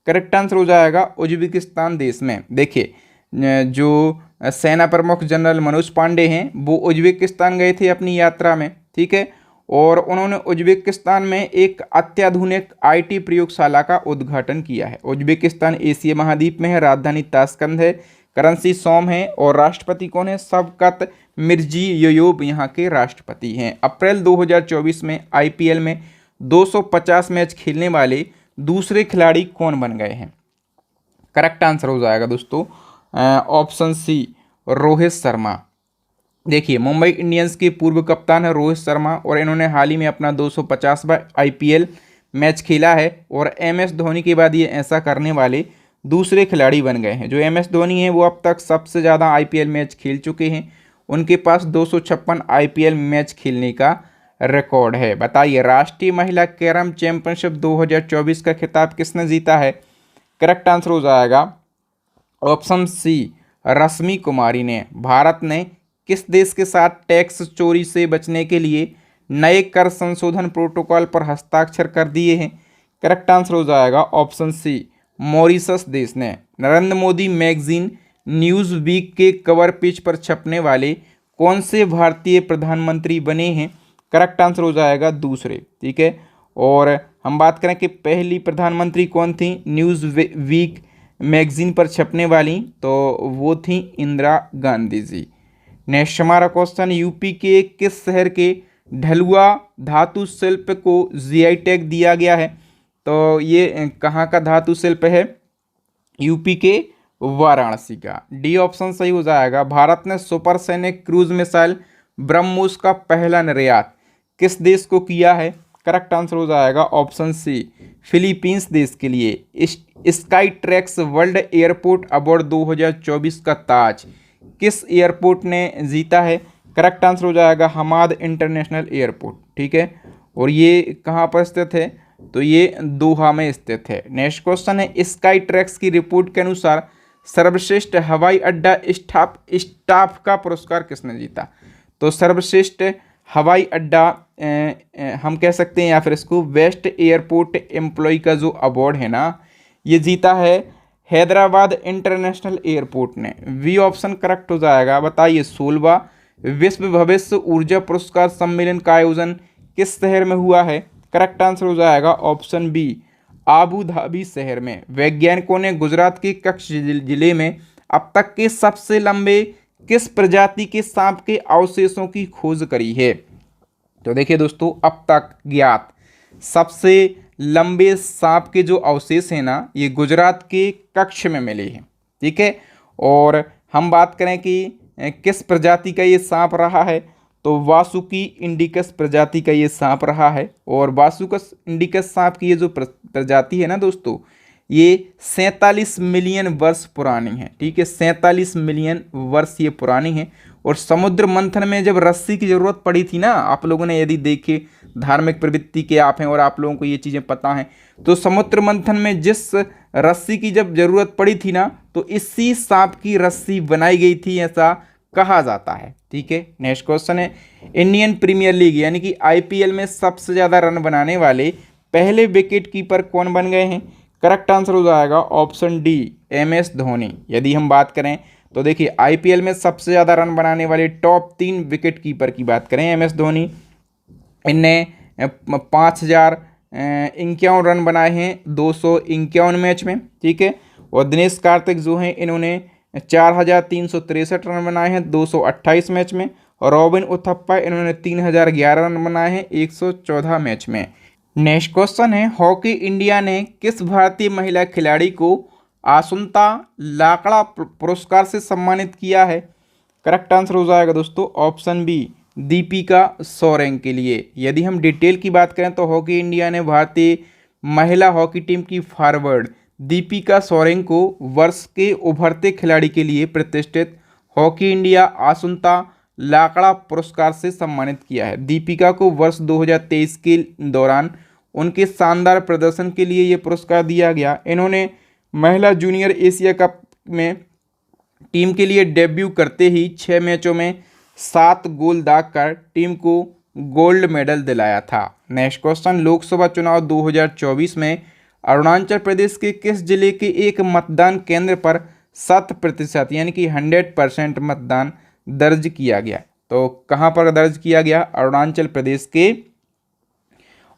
करेक्ट आंसर हो जाएगा उज्बेकिस्तान देश में। देखिए जो सेना प्रमुख जनरल मनोज पांडे हैं वो उज्बेकिस्तान गए थे अपनी यात्रा में। ठीक है, और उन्होंने उज्बेकिस्तान में एक अत्याधुनिक आईटी प्रयोगशाला का उद्घाटन किया है। उज्बेकिस्तान एशिया महाद्वीप में है, राजधानी ताशकंद है, करेंसी सोम है और राष्ट्रपति कौन है? शवकत मिर्जियोयेव यहाँ के राष्ट्रपति हैं। अप्रैल 2024 में आईपीएल में 250 मैच खेलने वाले दूसरे खिलाड़ी कौन बन गए हैं? करेक्ट आंसर हो जाएगा दोस्तों ऑप्शन सी रोहित शर्मा। देखिए मुंबई इंडियंस के पूर्व कप्तान है रोहित शर्मा और इन्होंने हाल ही में अपना 250वां आईपीएल मैच खेला है और एमएस धोनी के बाद ये ऐसा करने वाले दूसरे खिलाड़ी बन गए हैं। जो एमएस धोनी है वो अब तक सबसे ज़्यादा आईपीएल मैच खेल चुके हैं उनके पास 256 IPL मैच खेलने का रिकॉर्ड है। बताइए राष्ट्रीय महिला कैरम चैंपियनशिप 2024 का खिताब किसने जीता है? करेक्ट आंसर हो जाएगा ऑप्शन सी, रश्मि कुमारी ने। भारत ने किस देश के साथ टैक्स चोरी से बचने के लिए नए कर संशोधन प्रोटोकॉल पर हस्ताक्षर कर दिए हैं? करेक्ट आंसर हो जाएगा ऑप्शन सी, मॉरिशस देश ने। Narendra Modi magazine Newsweek के कवर पेज पर छपने वाले कौन से भारतीय प्रधानमंत्री बने हैं? करेक्ट आंसर हो जाएगा दूसरे। ठीक है, और हम बात करें कि पहली प्रधानमंत्री कौन थी न्यूज़ वीक मैगजीन पर छपने वाली, तो वो थी इंदिरा गांधी जी। नेक्स्ट हमारा क्वेश्चन, यूपी के किस शहर के ढलुआ धातु शिल्प को GI टैग दिया गया है? तो ये कहाँ का धातु शिल्प है? यूपी के वाराणसी का। डी ऑप्शन सही हो जाएगा। भारत ने सुपरसोनिक क्रूज मिसाइल ब्रह्मोस का पहला निर्यात किस देश को किया है? करेक्ट आंसर हो जाएगा ऑप्शन सी, फिलीपींस देश के लिए। Sky tracks world airport award 2024 का ताज किस एयरपोर्ट ने जीता है? करेक्ट आंसर हो जाएगा हमाद इंटरनेशनल एयरपोर्ट। ठीक है, और ये कहाँ पर स्थित है? तो ये दोहा में स्थित है। नेक्स्ट क्वेश्चन है, स्काई ट्रैक्स की रिपोर्ट के अनुसार सर्वश्रेष्ठ हवाई अड्डा स्टाफ का पुरस्कार किसने जीता? तो सर्वश्रेष्ठ हवाई अड्डा हम कह सकते हैं या फिर इसको बेस्ट एयरपोर्ट एम्प्लॉय का जो अवार्ड है ना, ये जीता है हैदराबाद इंटरनेशनल एयरपोर्ट ने। वी ऑप्शन करेक्ट हो जाएगा। बताइए 16वां विश्व भविष्य ऊर्जा पुरस्कार सम्मेलन का आयोजन किस शहर में हुआ है? करेक्ट आंसर हो जाएगा ऑप्शन बी, आबू धाबी शहर में। वैज्ञानिकों ने गुजरात के कच्छ जिले में अब तक के सबसे लंबे किस प्रजाति के सांप के अवशेषों की खोज करी है? तो देखिए दोस्तों, अब तक ज्ञात सबसे लंबे सांप के जो अवशेष हैं ना, ये गुजरात के कच्छ में मिले हैं। ठीक है, और हम बात करें कि किस प्रजाति का ये सांप रहा है, तो वासुकी इंडिकस प्रजाति का ये सांप रहा है। और वासुकस इंडिकस सांप की ये जो प्रजाति है ना दोस्तों, ये 47 मिलियन वर्ष पुरानी है। ठीक है, 47 मिलियन वर्ष ये पुरानी है। और समुद्र मंथन में जब रस्सी की ज़रूरत पड़ी थी ना, आप लोगों ने यदि देखे, धार्मिक प्रवृत्ति के आप हैं और आप लोगों को ये चीज़ें पता हैं, तो समुद्र मंथन में जिस रस्सी की जब ज़रूरत पड़ी थी ना, तो इसी सांप की रस्सी बनाई गई थी, ऐसा कहा जाता है। ठीक है, नेक्स्ट क्वेश्चन है, इंडियन प्रीमियर लीग यानी कि IPL में सबसे ज़्यादा रन बनाने वाले पहले विकेट कीपर कौन बन गए हैं? करेक्ट आंसर हो जाएगा ऑप्शन डी, MS धोनी। यदि हम बात करें तो देखिए IPL में सबसे ज़्यादा रन बनाने वाले टॉप 3 विकेट कीपर की बात करें, MS धोनी, इनने 5051 रन बनाए हैं 251 मैच में। ठीक है, और दिनेश कार्तिक जो हैं, इन्होंने 4363 रन बनाए हैं 228 मैच में। और रॉबिन उथप्पा, इन्होंने 3011 रन बनाए हैं 114 मैच में। नेक्स्ट क्वेश्चन है, हॉकी इंडिया ने किस भारतीय महिला खिलाड़ी को आसुंता लाकड़ा पुरस्कार से सम्मानित किया है? करेक्ट आंसर हो जाएगा दोस्तों ऑप्शन बी, दीपिका सोरेंग के लिए। यदि हम डिटेल की बात करें तो हॉकी इंडिया ने भारतीय महिला हॉकी टीम की फॉरवर्ड दीपिका सोरेंग को वर्ष के उभरते खिलाड़ी के लिए प्रतिष्ठित हॉकी इंडिया आसुंता लाकड़ा पुरस्कार से सम्मानित किया है। दीपिका को वर्ष 2023 के दौरान उनके शानदार प्रदर्शन के लिए ये पुरस्कार दिया गया। इन्होंने महिला जूनियर एशिया कप में टीम के लिए डेब्यू करते ही 6 मैचों में 7 गोल दागकर टीम को गोल्ड मेडल दिलाया था। नेक्स्ट क्वेश्चन, लोकसभा चुनाव 2024 में अरुणाचल प्रदेश के किस जिले के एक मतदान केंद्र पर 100% यानी कि 100% मतदान दर्ज किया गया? तो कहाँ पर दर्ज किया गया? अरुणाचल प्रदेश के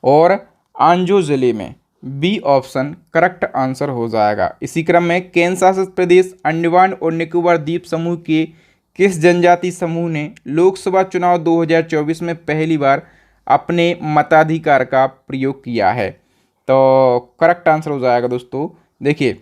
और आंजो जिले में। बी ऑप्शन करेक्ट आंसर हो जाएगा। इसी क्रम में केंद्र शासित प्रदेश अंडमान और निकोबार द्वीप समूह के किस जनजाति समूह ने लोकसभा चुनाव 2024 में पहली बार अपने मताधिकार का प्रयोग किया है? तो करेक्ट आंसर हो जाएगा दोस्तों, देखिए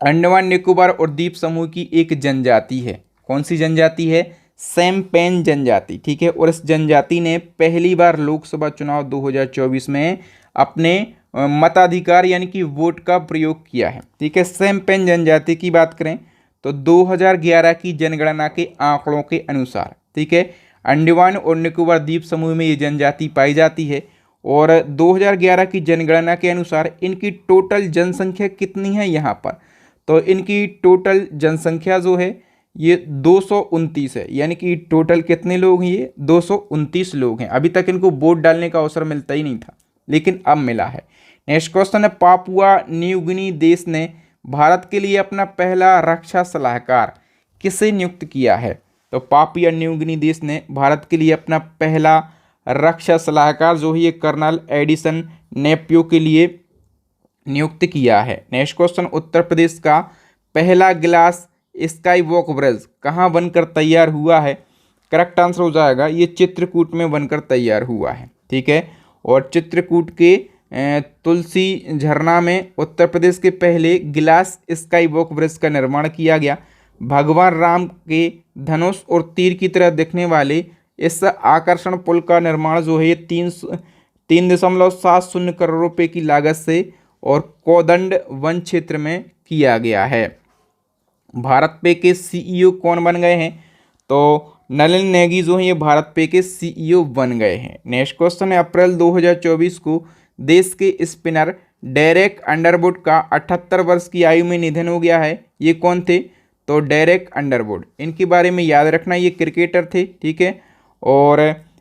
अंडमान निकोबार और द्वीप समूह की एक जनजाति है। कौन सी जनजाति है? सैमपेन जनजाति। ठीक है, और इस जनजाति ने पहली बार लोकसभा चुनाव 2024 में अपने मताधिकार यानी कि वोट का प्रयोग किया है। ठीक है, सैमपेन जनजाति की बात करें तो 2011 की जनगणना के आंकड़ों के अनुसार, ठीक है, अंडमान और निकोबार द्वीप समूह में ये जनजाति पाई जाती है। और 2011 की जनगणना के अनुसार इनकी टोटल जनसंख्या कितनी है यहाँ पर, तो इनकी टोटल जनसंख्या जो है ये 229 है। यानी कि टोटल कितने लोग हैं, ये 229 लोग हैं। अभी तक इनको वोट डालने का अवसर मिलता ही नहीं था, लेकिन अब मिला है। नेक्स्ट क्वेश्चन है, पापुआ न्यू गिनी देश ने भारत के लिए अपना पहला रक्षा सलाहकार किसे नियुक्त किया है। तो पापुआ न्यू गिनी देश ने भारत के लिए अपना पहला रक्षा सलाहकार जो है ये कर्नल एडिसन नेपियो के लिए नियुक्त किया है। नेक्स्ट क्वेश्चन, उत्तर प्रदेश का पहला ग्लास स्काई वॉक ब्रिज कहाँ बनकर तैयार हुआ है। करेक्ट आंसर हो जाएगा ये चित्रकूट में बनकर तैयार हुआ है, ठीक है। और चित्रकूट के तुलसी झरना में उत्तर प्रदेश के पहले ग्लास स्काई वॉक ब्रिज का निर्माण किया गया। भगवान राम के धनुष और तीर की तरह दिखने वाले इस आकर्षण पुल का निर्माण जो है 3.70 करोड़ रुपए की लागत से और कोदंड वन क्षेत्र में किया गया है। भारत पे के सीईओ कौन बन गए हैं, तो नलिन नेगी जो है ये भारत पे के सीईओ बन गए हैं। नेक्स्ट क्वेश्चन है, अप्रैल 2024 को देश के स्पिनर डेरेक अंडरवुड का 78 वर्ष की आयु में निधन हो गया है। ये कौन थे, तो डेरेक अंडरवुड। इनके बारे में याद रखना, ये क्रिकेटर थे, ठीक है। और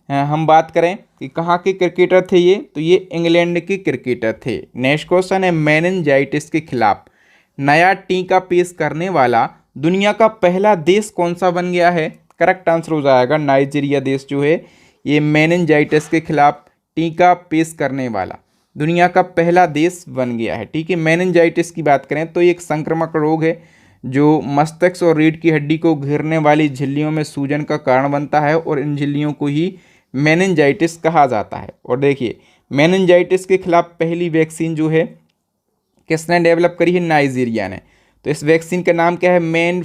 हम बात करें कि कहाँ के क्रिकेटर थे ये, तो ये इंग्लैंड के क्रिकेटर थे। नेक्स्ट क्वेश्चन है, मेनिनजाइटिस के खिलाफ नया टीका पेश करने वाला दुनिया का पहला देश कौन सा बन गया है। करेक्ट आंसर हो जाएगा नाइजीरिया देश जो है ये मेनिनजाइटिस के खिलाफ टीका पेश करने वाला दुनिया का पहला देश बन गया है, ठीक है। मेनिनजाइटिस की बात करें तो ये एक संक्रामक रोग है जो मस्तिष्क और रीढ़ की हड्डी को घेरने वाली झिल्लियों में सूजन का कारण बनता है और इन झिल्लियों को ही मेनिनजाइटिस कहा जाता है। और देखिए मेनिनजाइटिस के खिलाफ पहली वैक्सीन जो है किसने डेवलप करी है, नाइजीरिया ने। तो इस वैक्सीन का नाम क्या है, मेन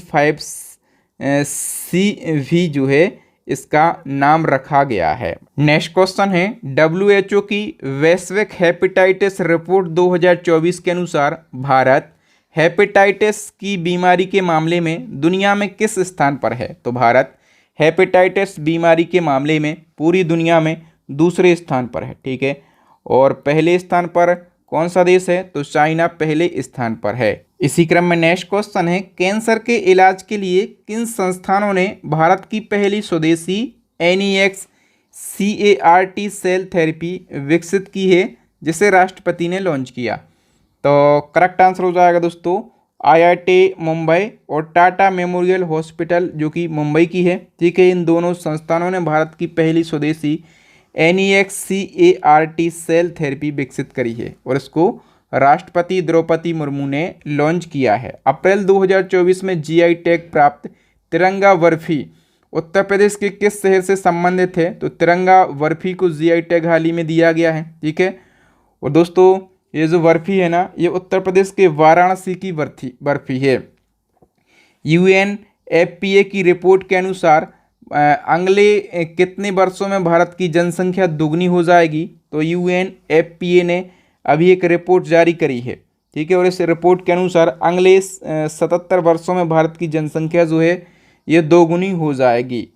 5CV जो है इसका नाम रखा गया है। नेक्स्ट क्वेश्चन है, WHO की वैश्विक हेपेटाइटिस रिपोर्ट 2024 के अनुसार भारत हेपेटाइटिस की बीमारी के मामले में दुनिया में किस स्थान पर है। तो भारत हेपेटाइटिस बीमारी के मामले में पूरी दुनिया में दूसरे स्थान पर है, ठीक है। और पहले स्थान पर कौन सा देश है, तो चाइना पहले स्थान पर है। इसी क्रम में नेक्स्ट क्वेश्चन है, कैंसर के इलाज के लिए किन संस्थानों ने भारत की पहली स्वदेशी NEX-CAR-T सेल थेरेपी विकसित की है जिसे राष्ट्रपति ने लॉन्च किया। तो करेक्ट आंसर हो जाएगा दोस्तों IIT मुंबई और टाटा मेमोरियल हॉस्पिटल जो कि मुंबई की है, ठीक है। इन दोनों संस्थानों ने भारत की पहली स्वदेशी NEX-CAR-T सेल थेरेपी विकसित करी है और इसको राष्ट्रपति द्रौपदी मुर्मू ने लॉन्च किया है। अप्रैल 2024 में GI टैग प्राप्त तिरंगा बर्फी उत्तर प्रदेश के किस शहर से संबंधित है, तो तिरंगा बर्फी को GI टैग हाल ही में दिया गया है, ठीक है। और दोस्तों ये जो बर्फी है ना, ये उत्तर प्रदेश के वाराणसी की बर्फी है। UNFPA की रिपोर्ट के अनुसार अगले कितने वर्षों में भारत की जनसंख्या दुगनी हो जाएगी, तो UNFPA ने अभी एक रिपोर्ट जारी करी है, ठीक है। और इस रिपोर्ट के अनुसार अगले 77 वर्षों में भारत की जनसंख्या जो है ये दोगुनी हो जाएगी।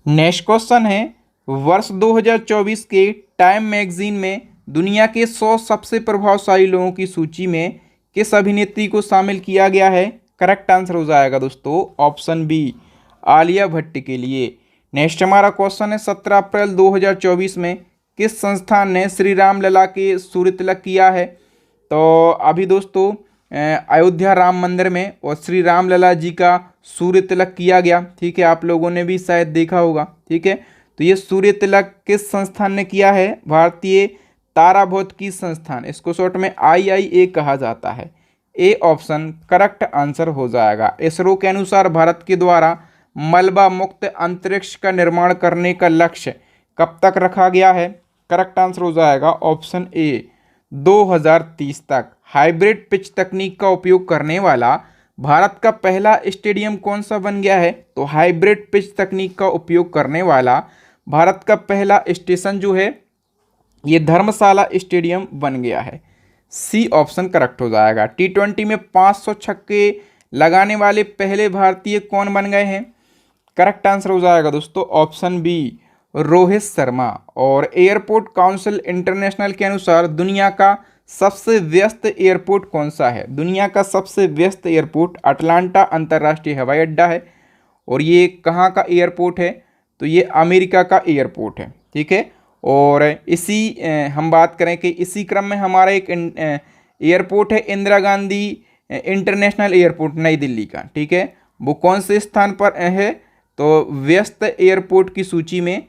नेक्स्ट क्वेश्चन है, वर्ष 2024 के टाइम मैगजीन में दुनिया के 100 सबसे प्रभावशाली लोगों की सूची में किस अभिनेत्री को शामिल किया गया है। करेक्ट आंसर हो जाएगा दोस्तों ऑप्शन बी, आलिया भट्ट के लिए। नेक्स्ट हमारा क्वेश्चन है, 17 अप्रैल 2024 में किस संस्थान ने श्री राम लला के सूर्य तिलक किया है। तो अभी दोस्तों अयोध्या राम मंदिर में और श्री राम लला जी का सूर्य तिलक किया गया, ठीक है। आप लोगों ने भी शायद देखा होगा, ठीक है। तो ये सूर्य तिलक किस संस्थान ने किया है, भारतीय ताराभौतिकी संस्थान, इसको शॉर्ट में IIA कहा जाता है। ए ऑप्शन करेक्ट आंसर हो जाएगा। इसरो के अनुसार भारत के द्वारा मलबा मुक्त अंतरिक्ष का निर्माण करने का लक्ष्य कब तक रखा गया है। करेक्ट आंसर हो जाएगा ऑप्शन ए, 2030 तक। हाइब्रिड पिच तकनीक का उपयोग करने वाला भारत का पहला स्टेडियम कौन सा बन गया है, तो हाइब्रिड पिच तकनीक का उपयोग करने वाला भारत का पहला स्टेशन जो है ये धर्मशाला स्टेडियम बन गया है। सी ऑप्शन करेक्ट हो जाएगा। T20 में 500 छक्के लगाने वाले पहले भारतीय कौन बन गए हैं? करेक्ट आंसर हो जाएगा दोस्तों ऑप्शन बी, रोहित शर्मा। और एयरपोर्ट काउंसिल इंटरनेशनल के अनुसार दुनिया का सबसे व्यस्त एयरपोर्ट कौन सा है? दुनिया का सबसे व्यस्त एयरपोर्ट अटलांटा अंतर्राष्ट्रीय हवाई अड्डा है। और ये कहाँ का एयरपोर्ट है? तो ये अमेरिका का एयरपोर्ट है, ठीक है। और इसी हम बात करें कि इसी क्रम में हमारा एक एयरपोर्ट है इंदिरा गांधी इंटरनेशनल एयरपोर्ट नई दिल्ली का, ठीक है। वो कौन से स्थान पर है? तो व्यस्त एयरपोर्ट की सूची में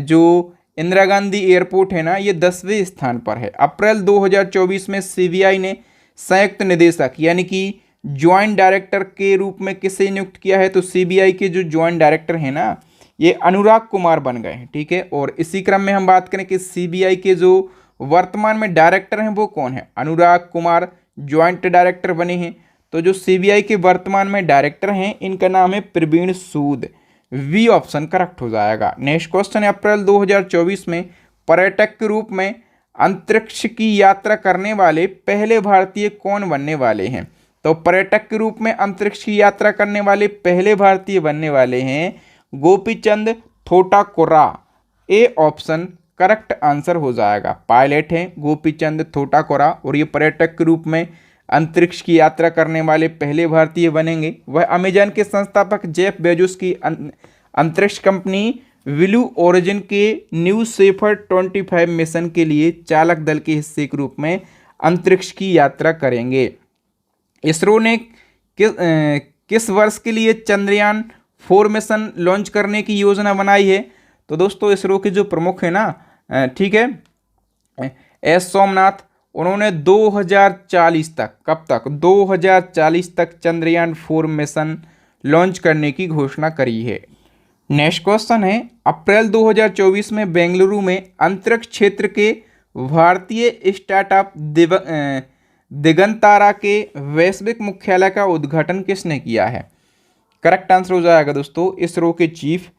जो इंदिरा गांधी एयरपोर्ट है ना, ये 10वें स्थान पर है। अप्रैल 2024 में सीबीआई ने संयुक्त निदेशक यानी कि ज्वाइंट डायरेक्टर के रूप में किसे नियुक्त किया है? तो सीबीआई के जो ज्वाइंट डायरेक्टर हैं ना, ये अनुराग कुमार बन गए हैं, ठीक है। और इसी क्रम में हम बात करें कि सीबीआई के जो वर्तमान में डायरेक्टर हैं वो कौन है? अनुराग कुमार ज्वाइंट डायरेक्टर बने हैं। तो जो सीबीआई के वर्तमान में डायरेक्टर हैं इनका नाम है प्रवीण सूद। वी ऑप्शन करेक्ट हो जाएगा। नेक्स्ट क्वेश्चन है, अप्रैल 2024 में पर्यटक के रूप में अंतरिक्ष की यात्रा करने वाले पहले भारतीय कौन बनने वाले हैं? तो पर्यटक के रूप में अंतरिक्ष की यात्रा करने वाले पहले भारतीय बनने वाले हैं गोपीचंद थोटाकुरा। ए ऑप्शन करेक्ट आंसर हो जाएगा। पायलट हैं गोपीचंद थोटाकुरा और ये पर्यटक के रूप में अंतरिक्ष की यात्रा करने वाले पहले भारतीय बनेंगे। वह अमेजन के संस्थापक जेफ बेजोस की अंतरिक्ष कंपनी ब्लू ओरिजिन के न्यू शेफर्ड 25 मिशन के लिए चालक दल के हिस्से के रूप में अंतरिक्ष की यात्रा करेंगे। इसरो ने किस वर्ष के लिए चंद्रयान 4 मिशन लॉन्च करने की योजना बनाई है? तो दोस्तों इसरो के जो प्रमुख है ना, ठीक है, एस सोमनाथ, उन्होंने 2040 तक, कब तक? 2040 तक चंद्रयान 4 मिशन लॉन्च करने की घोषणा करी है। नेक्स्ट क्वेश्चन है, अप्रैल 2024 में बेंगलुरु में अंतरिक्ष क्षेत्र के भारतीय स्टार्टअप दिगंतारा के वैश्विक मुख्यालय का उद्घाटन किसने किया है? करेक्ट आंसर हो जाएगा दोस्तों इसरो के चीफ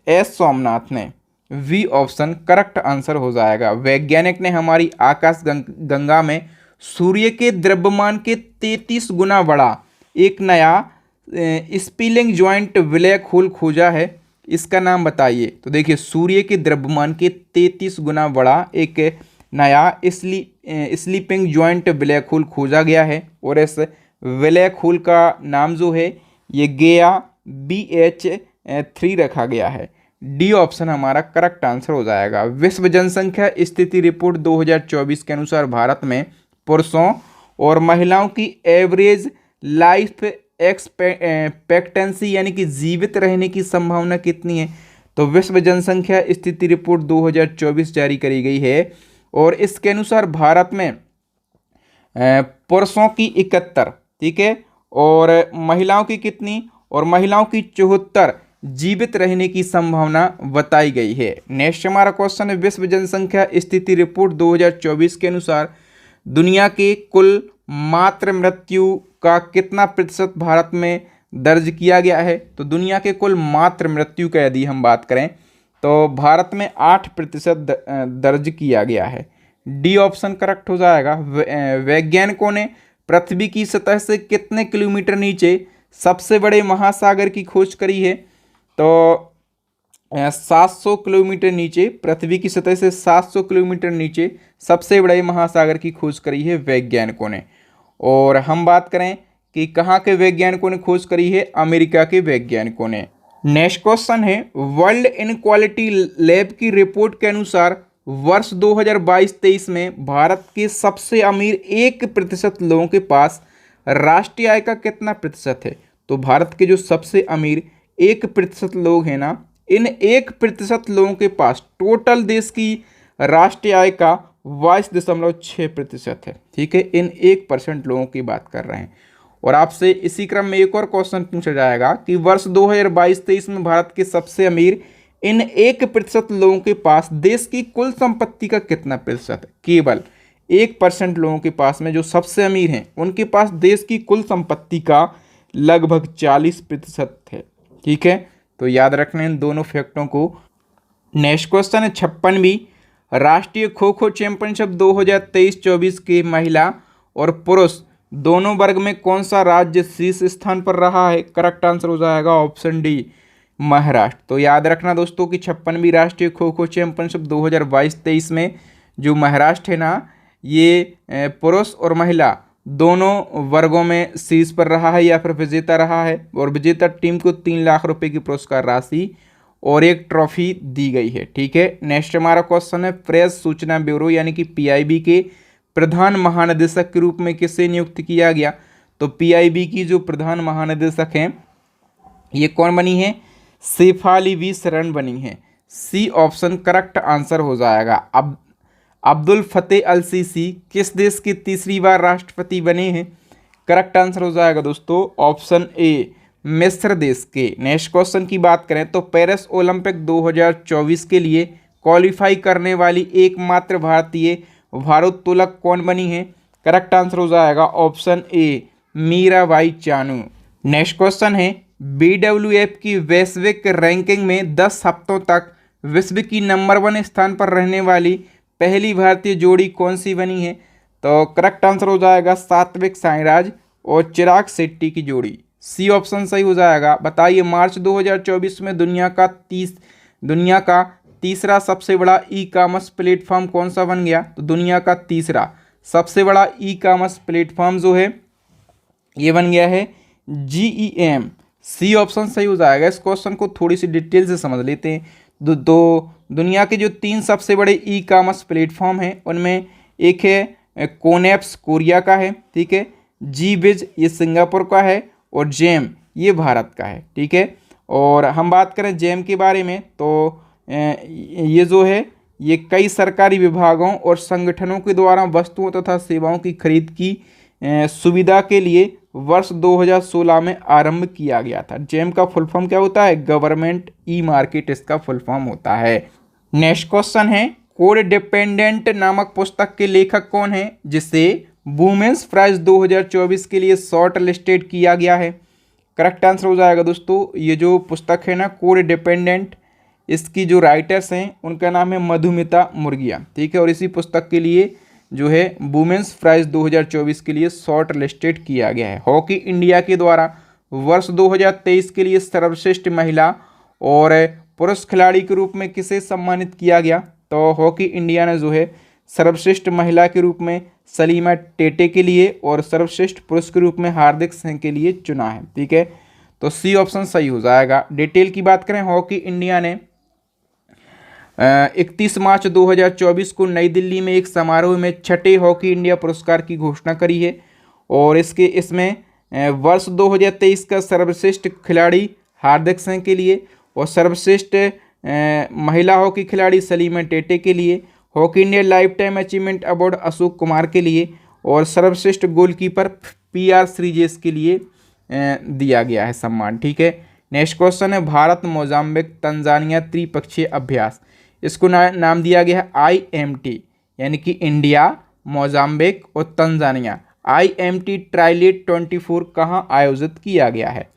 एस सोमनाथ ने। वी ऑप्शन करेक्ट आंसर हो जाएगा। वैज्ञानिक ने हमारी आकाश गंगा में सूर्य के द्रव्यमान के 33 गुना बड़ा एक नया स्पिलिंग ज्वाइंट ब्लैक होल खोजा है। इसका नाम बताइए। तो देखिए, सूर्य के द्रव्यमान के 33 गुना बड़ा एक नया स्लीपिंग ज्वाइंट ब्लैक होल खोजा गया है और इस ब्लैक होल का नाम जो है ये गेया BH3 रखा गया है। डी ऑप्शन हमारा करेक्ट आंसर हो जाएगा। विश्व जनसंख्या स्थिति रिपोर्ट 2024 के अनुसार भारत में पुरुषों और महिलाओं की एवरेज लाइफ एक्सपेक्टेंसी यानी कि जीवित रहने की संभावना कितनी है? तो विश्व जनसंख्या स्थिति रिपोर्ट 2024 जारी करी गई है और इसके अनुसार भारत में पुरुषों की 71, ठीक है, और महिलाओं की कितनी? और महिलाओं की 74 जीवित रहने की संभावना बताई गई है। नेक्स्ट हमारा क्वेश्चन है, विश्व जनसंख्या स्थिति रिपोर्ट 2024 के अनुसार दुनिया के कुल मातृ मृत्यु का कितना प्रतिशत भारत में दर्ज किया गया है? तो दुनिया के कुल मातृ मृत्यु का यदि हम बात करें तो भारत में 8% दर्ज किया गया है। डी ऑप्शन करेक्ट हो जाएगा। वैज्ञानिकों ने पृथ्वी की सतह से कितने किलोमीटर नीचे सबसे बड़े महासागर की खोज करी है? तो 700 किलोमीटर नीचे, पृथ्वी की सतह से 700 किलोमीटर नीचे सबसे बड़े महासागर की खोज करी है वैज्ञानिकों ने। और हम बात करें कि कहाँ के वैज्ञानिकों ने खोज करी है? अमेरिका के वैज्ञानिकों ने। नेक्स्ट क्वेश्चन है, वर्ल्ड इनक्वालिटी लैब की रिपोर्ट के अनुसार वर्ष 2022-23 में भारत के सबसे अमीर 1% लोगों के पास राष्ट्रीय आय का कितना प्रतिशत है? तो भारत के जो सबसे अमीर 1% लोग हैं ना, इन 1% लोगों के पास टोटल देश की राष्ट्रीय आय का 22.6% है, ठीक है। इन 1% लोगों की बात कर रहे हैं। और आपसे इसी क्रम में एक और क्वेश्चन पूछा जाएगा कि वर्ष 2022-23 में भारत के सबसे अमीर इन 1% लोगों के पास देश की कुल संपत्ति का कितना प्रतिशत है? केवल 1% लोगों के पास में जो सबसे अमीर हैं उनके पास देश की कुल संपत्ति का लगभग 40% है, ठीक है। तो याद रखना इन दोनों फैक्टों को। नेक्स्ट क्वेश्चन है 56वीं राष्ट्रीय खो खो चैंपियनशिप 2023-24 के महिला और पुरुष दोनों वर्ग में कौन सा राज्य शीर्ष स्थान पर रहा है? करेक्ट आंसर हो जाएगा ऑप्शन डी, महाराष्ट्र। तो याद रखना दोस्तों कि 56वीं राष्ट्रीय खो खो चैंपियनशिप 2022-23 में जो महाराष्ट्र है ना, ये पुरुष और महिला दोनों वर्गों में शीर्ष पर रहा है या फिर विजेता रहा है, और विजेता टीम को 3 लाख रुपए की पुरस्कार राशि और एक ट्रॉफी दी गई है। ठीक है, नेक्स्ट हमारा क्वेश्चन है, प्रेस सूचना ब्यूरो यानी कि पीआईबी के प्रधान महानिदेशक के रूप में किसे नियुक्त किया गया? तो पीआईबी की जो प्रधान महानिदेशक हैं ये कौन बनी है? शेफाली वी शरण बनी है। सी ऑप्शन करेक्ट आंसर हो जाएगा। अब अब्दुल फतेह अल सीसी किस देश के तीसरी बार राष्ट्रपति बने हैं? करेक्ट आंसर हो जाएगा दोस्तों ऑप्शन ए, मिस्र देश के। नेक्स्ट क्वेश्चन की बात करें तो पेरिस ओलंपिक 2024 के लिए क्वालिफाई करने वाली एकमात्र भारतीय भारोत्तोलक कौन बनी है? करेक्ट आंसर हो जाएगा option A, Mirabai Chanu. Next question है, बीडब्ल्यूएफ की वैश्विक रैंकिंग में 10 हफ्तों तक विश्व की नंबर 1 स्थान पर रहने वाली पहली भारतीय जोड़ी कौन सी बनी है? तो करेक्ट आंसर हो जाएगा सात्विक साईराज और चिराग शेट्टी की जोड़ी। सी ऑप्शन सही हो जाएगा। बताइए मार्च 2024 में दुनिया का तीसरा सबसे बड़ा ई कॉमर्स प्लेटफॉर्म कौन सा बन गया? तो दुनिया का तीसरा सबसे बड़ा ई कॉमर्स प्लेटफॉर्म जो है ये बन गया है GEM। सी ऑप्शन सही हो जाएगा। इस क्वेश्चन को थोड़ी सी डिटेल से समझ लेते हैं। दुनिया के जो 3 सबसे बड़े ई कॉमर्स प्लेटफॉर्म हैं उनमें एक है कोनेप्स कोरिया का है, ठीक है, जीबिज ये सिंगापुर का है, और जेम ये भारत का है। ठीक है, और हम बात करें जेम के बारे में तो ये जो है ये कई सरकारी विभागों और संगठनों के द्वारा वस्तुओं तथा सेवाओं की खरीद की सुविधा के लिए वर्ष 2016 में आरंभ किया गया था। जेम का फुल फॉर्म क्या होता है? गवर्नमेंट ई मार्केट इसका फुल फॉर्म होता है। नेक्स्ट क्वेश्चन है, कोड डिपेंडेंट नामक पुस्तक के लेखक कौन है जिसे वुमेन्स प्राइज 2024 के लिए शॉर्ट लिस्टेड किया गया है? करेक्ट आंसर हो जाएगा दोस्तों, ये जो पुस्तक है ना कोड डिपेंडेंट, इसकी जो राइटर्स हैं उनका नाम है मधुमिता मुर्गिया। ठीक है, और इसी पुस्तक के लिए जो है वुमेन्स प्राइज 2024 के लिए शॉर्ट लिस्टेड किया गया है। हॉकी इंडिया के द्वारा वर्ष 2023 के लिए सर्वश्रेष्ठ महिला और पुरुष खिलाड़ी के रूप में किसे सम्मानित किया गया? तो हॉकी इंडिया ने जो है सर्वश्रेष्ठ महिला के रूप में सलीमा टेटे के लिए और सर्वश्रेष्ठ पुरुष के रूप में हार्दिक सिंह के लिए चुना है। ठीक है, तो सी ऑप्शन सही हो जाएगा। डिटेल की बात करें, हॉकी इंडिया ने 31 मार्च 2024 को नई दिल्ली में एक समारोह में छठे हॉकी इंडिया पुरस्कार की घोषणा करी है, और इसमें वर्ष 2023 का सर्वश्रेष्ठ खिलाड़ी हार्दिक सिंह के लिए और सर्वश्रेष्ठ महिला हॉकी खिलाड़ी सलीमा टेटे के लिए, hockey India life time achievement award Ashok Kumar के लिए और सर्वश्रेष्ठ गोलकीपर PR श्रीजेश के लिए दिया गया है सम्मान। ठीक है, नेक्स्ट क्वेश्चन है, भारत मोजाम्बिक तंजानिया त्रिपक्षीय अभ्यास, इसको नाम दिया गया है IMT, यानी कि इंडिया, मोजाम्बिक और तंजानिया। IMT ट्राइलेट 24 कहाँ आयोजित किया गया है?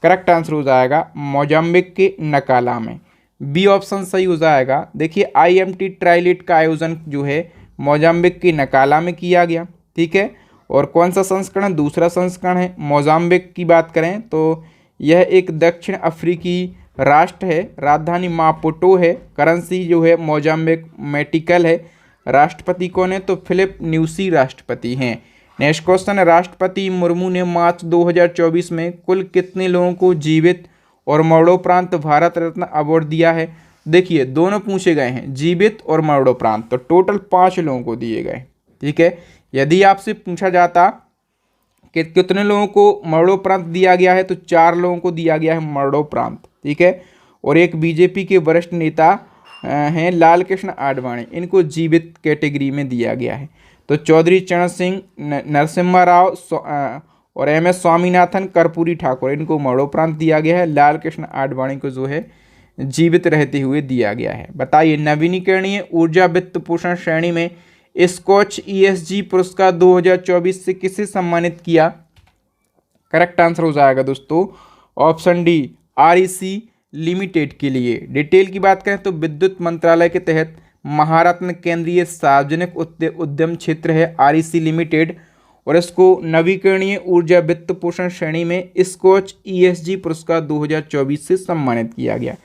करेक्ट आंसर हो जाएगा मोजाम्बिक के नकाला में। बी ऑप्शन सही हो जाएगा। देखिए IMT ट्राइलेट का आयोजन जो है मोजाम्बिक के नकाला में किया गया। ठीक है, और कौन सा संस्करण? दूसरा संस्करण है। मोजाम्बिक की बात करें तो यह एक दक्षिण अफ्रीकी राष्ट्र है, राजधानी मापुटो है, करेंसी जो है मोजाम्बिक मेटिकल है, राष्ट्रपति कौन है? तो फिलिप न्यूसी राष्ट्रपति हैं। नेक्स्ट क्वेश्चन है, राष्ट्रपति मुर्मू ने मार्च 2024 में कुल कितने लोगों को जीवित और मरणोपरांत भारत रत्न अवार्ड दिया है? देखिए दोनों पूछे गए हैं, जीवित और मरणोपरांत, तो टोटल 5 लोगों को दिए गए। ठीक है, यदि आपसे पूछा जाता कि कितने लोगों को मरणोपरांत दिया गया है तो 4 लोगों को दिया गया है मरणोपरांत। ठीक है, और एक बीजेपी के वरिष्ठ नेता हैं लाल कृष्ण आडवाणी, इनको जीवित कैटेगरी में दिया गया है। तो चौधरी चरण सिंह, नरसिम्हा राव और MS स्वामीनाथन, कर्पूरी ठाकुर, इनको मरणोपरांत दिया गया है। लाल कृष्ण आडवाणी को जो है जीवित रहते हुए दिया गया है। बताइए नवीनीकरणीय ऊर्जा वित्त पोषण श्रेणी में स्कॉच ESG पुरस्कार 2024 से किसे सम्मानित किया? करेक्ट आंसर हो जाएगा दोस्तों ऑप्शन डी, REC लिमिटेड के लिए। डिटेल की बात करें तो विद्युत मंत्रालय के तहत महारत्न केंद्रीय सार्वजनिक उद्यम क्षेत्र है REC लिमिटेड, और इसको नवीकरणीय ऊर्जा वित्त पोषण श्रेणी में स्कॉच ESG पुरस्कार 2024 से सम्मानित किया गया।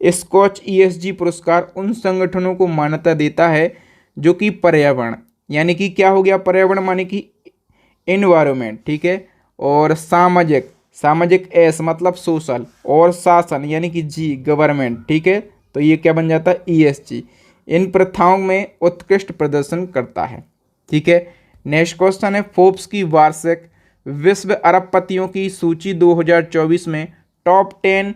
स्कॉच ESG पुरस्कार उन संगठनों को मान्यता देता है जो कि पर्यावरण, यानी कि क्या हो गया पर्यावरण माने कि इन्वायरमेंट, ठीक है, और सामाजिक एस मतलब सोशल, और शासन यानी कि जी गवर्नमेंट, ठीक है, तो ये क्या बन जाता है ESG, इन प्रथाओं में उत्कृष्ट प्रदर्शन करता है, ठीक है। नेक्स्ट क्वेश्चन है, फोर्ब्स की वार्षिक विश्व अरबपतियों की सूची 2024 में टॉप 10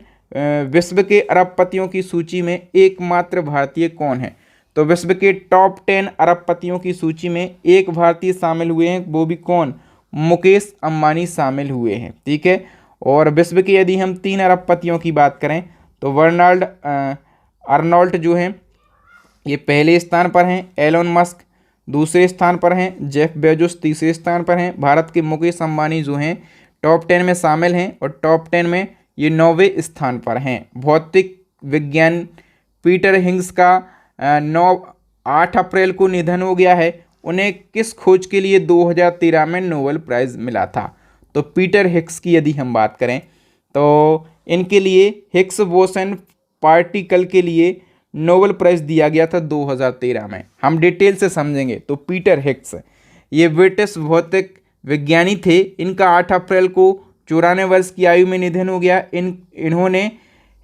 विश्व के अरबपतियों की सूची में एकमात्र भारतीय कौन है? तो विश्व के टॉप 10 अरबपतियों की सूची में एक भारतीय शामिल हुए हैं, वो भी कौन? मुकेश अंबानी शामिल हुए हैं, ठीक है। और विश्व के यदि हम 3 अरबपतियों की बात करें तो बर्नार्ड अर्नोल्ट जो हैं ये पहले स्थान पर हैं, एलोन मस्क दूसरे स्थान पर हैं, जेफ बेजोस तीसरे स्थान पर हैं। भारत के मुकेश अंबानी जो हैं टॉप 10 में शामिल हैं और टॉप 10 में ये 9वें स्थान पर हैं। भौतिक विज्ञान पीटर हिग्स का 8 अप्रैल को निधन हो गया है। उन्हें किस खोज के लिए 2013 में नोबेल प्राइज़ मिला था? तो पीटर हिग्स की यदि हम बात करें तो इनके लिए हिग्स बोसन पार्टिकल के लिए नोबेल प्राइज़ दिया गया था 2013 में। हम डिटेल से समझेंगे तो पीटर हिग्स ये ब्रिटिश भौतिक विज्ञानी थे। इनका 8 अप्रैल को 94 वर्ष की आयु में निधन हो गया। इन्होंने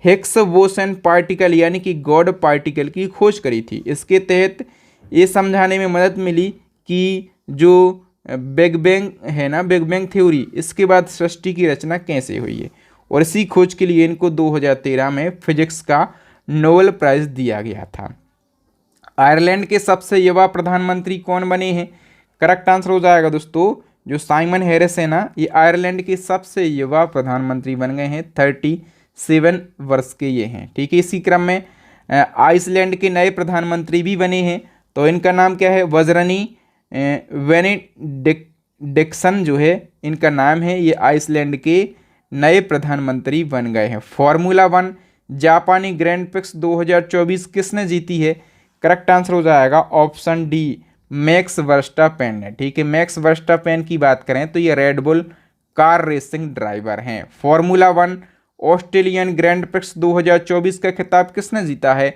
हिग्स बोसन पार्टिकल यानी कि गॉड पार्टिकल की खोज करी थी। इसके तहत ये समझाने में मदद मिली कि जो बिग बैंग है ना, बिग बैंग थ्योरी, इसके बाद सृष्टि की रचना कैसे हुई है, और इसी खोज के लिए इनको 2013 में फिजिक्स का नोबेल प्राइज़ दिया गया था। आयरलैंड के सबसे युवा प्रधानमंत्री कौन बने हैं? करेक्ट आंसर हो जाएगा दोस्तों जो साइमन हैरिस है ना, ये आयरलैंड के सबसे युवा प्रधानमंत्री बन गए हैं। 37 वर्ष के ये हैं, ठीक है। इसी क्रम में आइसलैंड के नए प्रधानमंत्री भी बने हैं, तो इनका नाम क्या है? वज्रनी बेनेडिक्सन जो है इनका नाम है। ये आइसलैंड के नए प्रधानमंत्री बन गए हैं। फार्मूला 1 जापानी ग्रैंड प्रिक्स 2024 किसने जीती है? करेक्ट आंसर हो जाएगा ऑप्शन डी, मैक्स वर्स्टापेन ने, ठीक है। मैक्स वर्स्टापेन की बात करें तो ये रेडबुल कार रेसिंग ड्राइवर हैं। फार्मूला 1 ऑस्ट्रेलियन ग्रैंड प्रिक्स 2024 का खिताब किसने जीता है?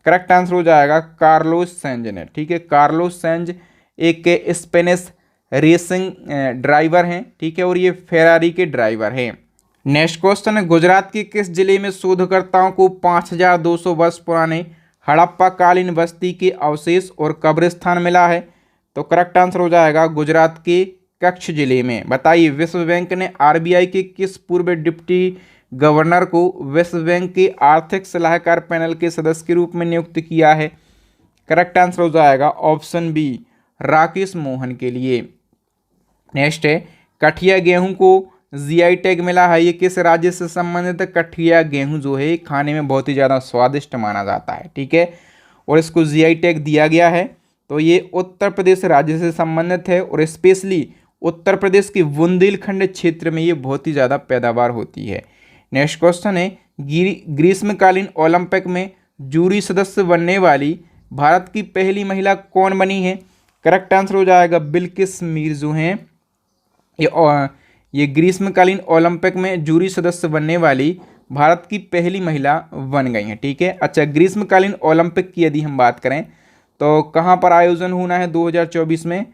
करेक्ट आंसर हो जाएगा कार्लोस सेंज ने, ठीक है। कार्लोस सेंज एक स्पेनिश रेसिंग ड्राइवर हैं, ठीक है, और ये फेरारी के ड्राइवर हैं। नेक्स्ट क्वेश्चन है, गुजरात के किस जिले में शोधकर्ताओं को 5200 वर्ष पुराने हड़प्पा कालीन बस्ती के अवशेष और कब्रिस्तान मिला है? तो करेक्ट आंसर हो जाएगा गुजरात के कच्छ जिले में। बताइए विश्व बैंक ने RBI के किस पूर्व डिप्टी गवर्नर को विश्व बैंक के आर्थिक सलाहकार पैनल के सदस्य के रूप में नियुक्त किया है? करेक्ट आंसर हो जाएगा ऑप्शन बी, राकेश मोहन के लिए। नेक्स्ट है, कठिया गेहूं को GI टैग मिला है, ये किस राज्य से संबंधित है? कठिया गेहूं जो है खाने में बहुत ही ज़्यादा स्वादिष्ट माना जाता है, ठीक है, और इसको GI टैग दिया गया है। तो ये उत्तर प्रदेश राज्य से संबंधित है और स्पेशली उत्तर प्रदेश के बुंदेलखंड क्षेत्र में ये बहुत ही ज़्यादा पैदावार होती है। नेक्स्ट क्वेश्चन है, ग्रीष्मकालीन ओलंपिक में जूरी सदस्य बनने वाली भारत की पहली महिला कौन बनी है? करेक्ट आंसर हो जाएगा बिल्किस मीर जो हैं ये ग्रीष्मकालीन ओलंपिक में जूरी सदस्य बनने वाली भारत की पहली महिला बन गई हैं, ठीक है। अच्छा, ग्रीष्मकालीन ओलंपिक की यदि हम बात करें तो कहाँ पर आयोजन होना है? 2024 में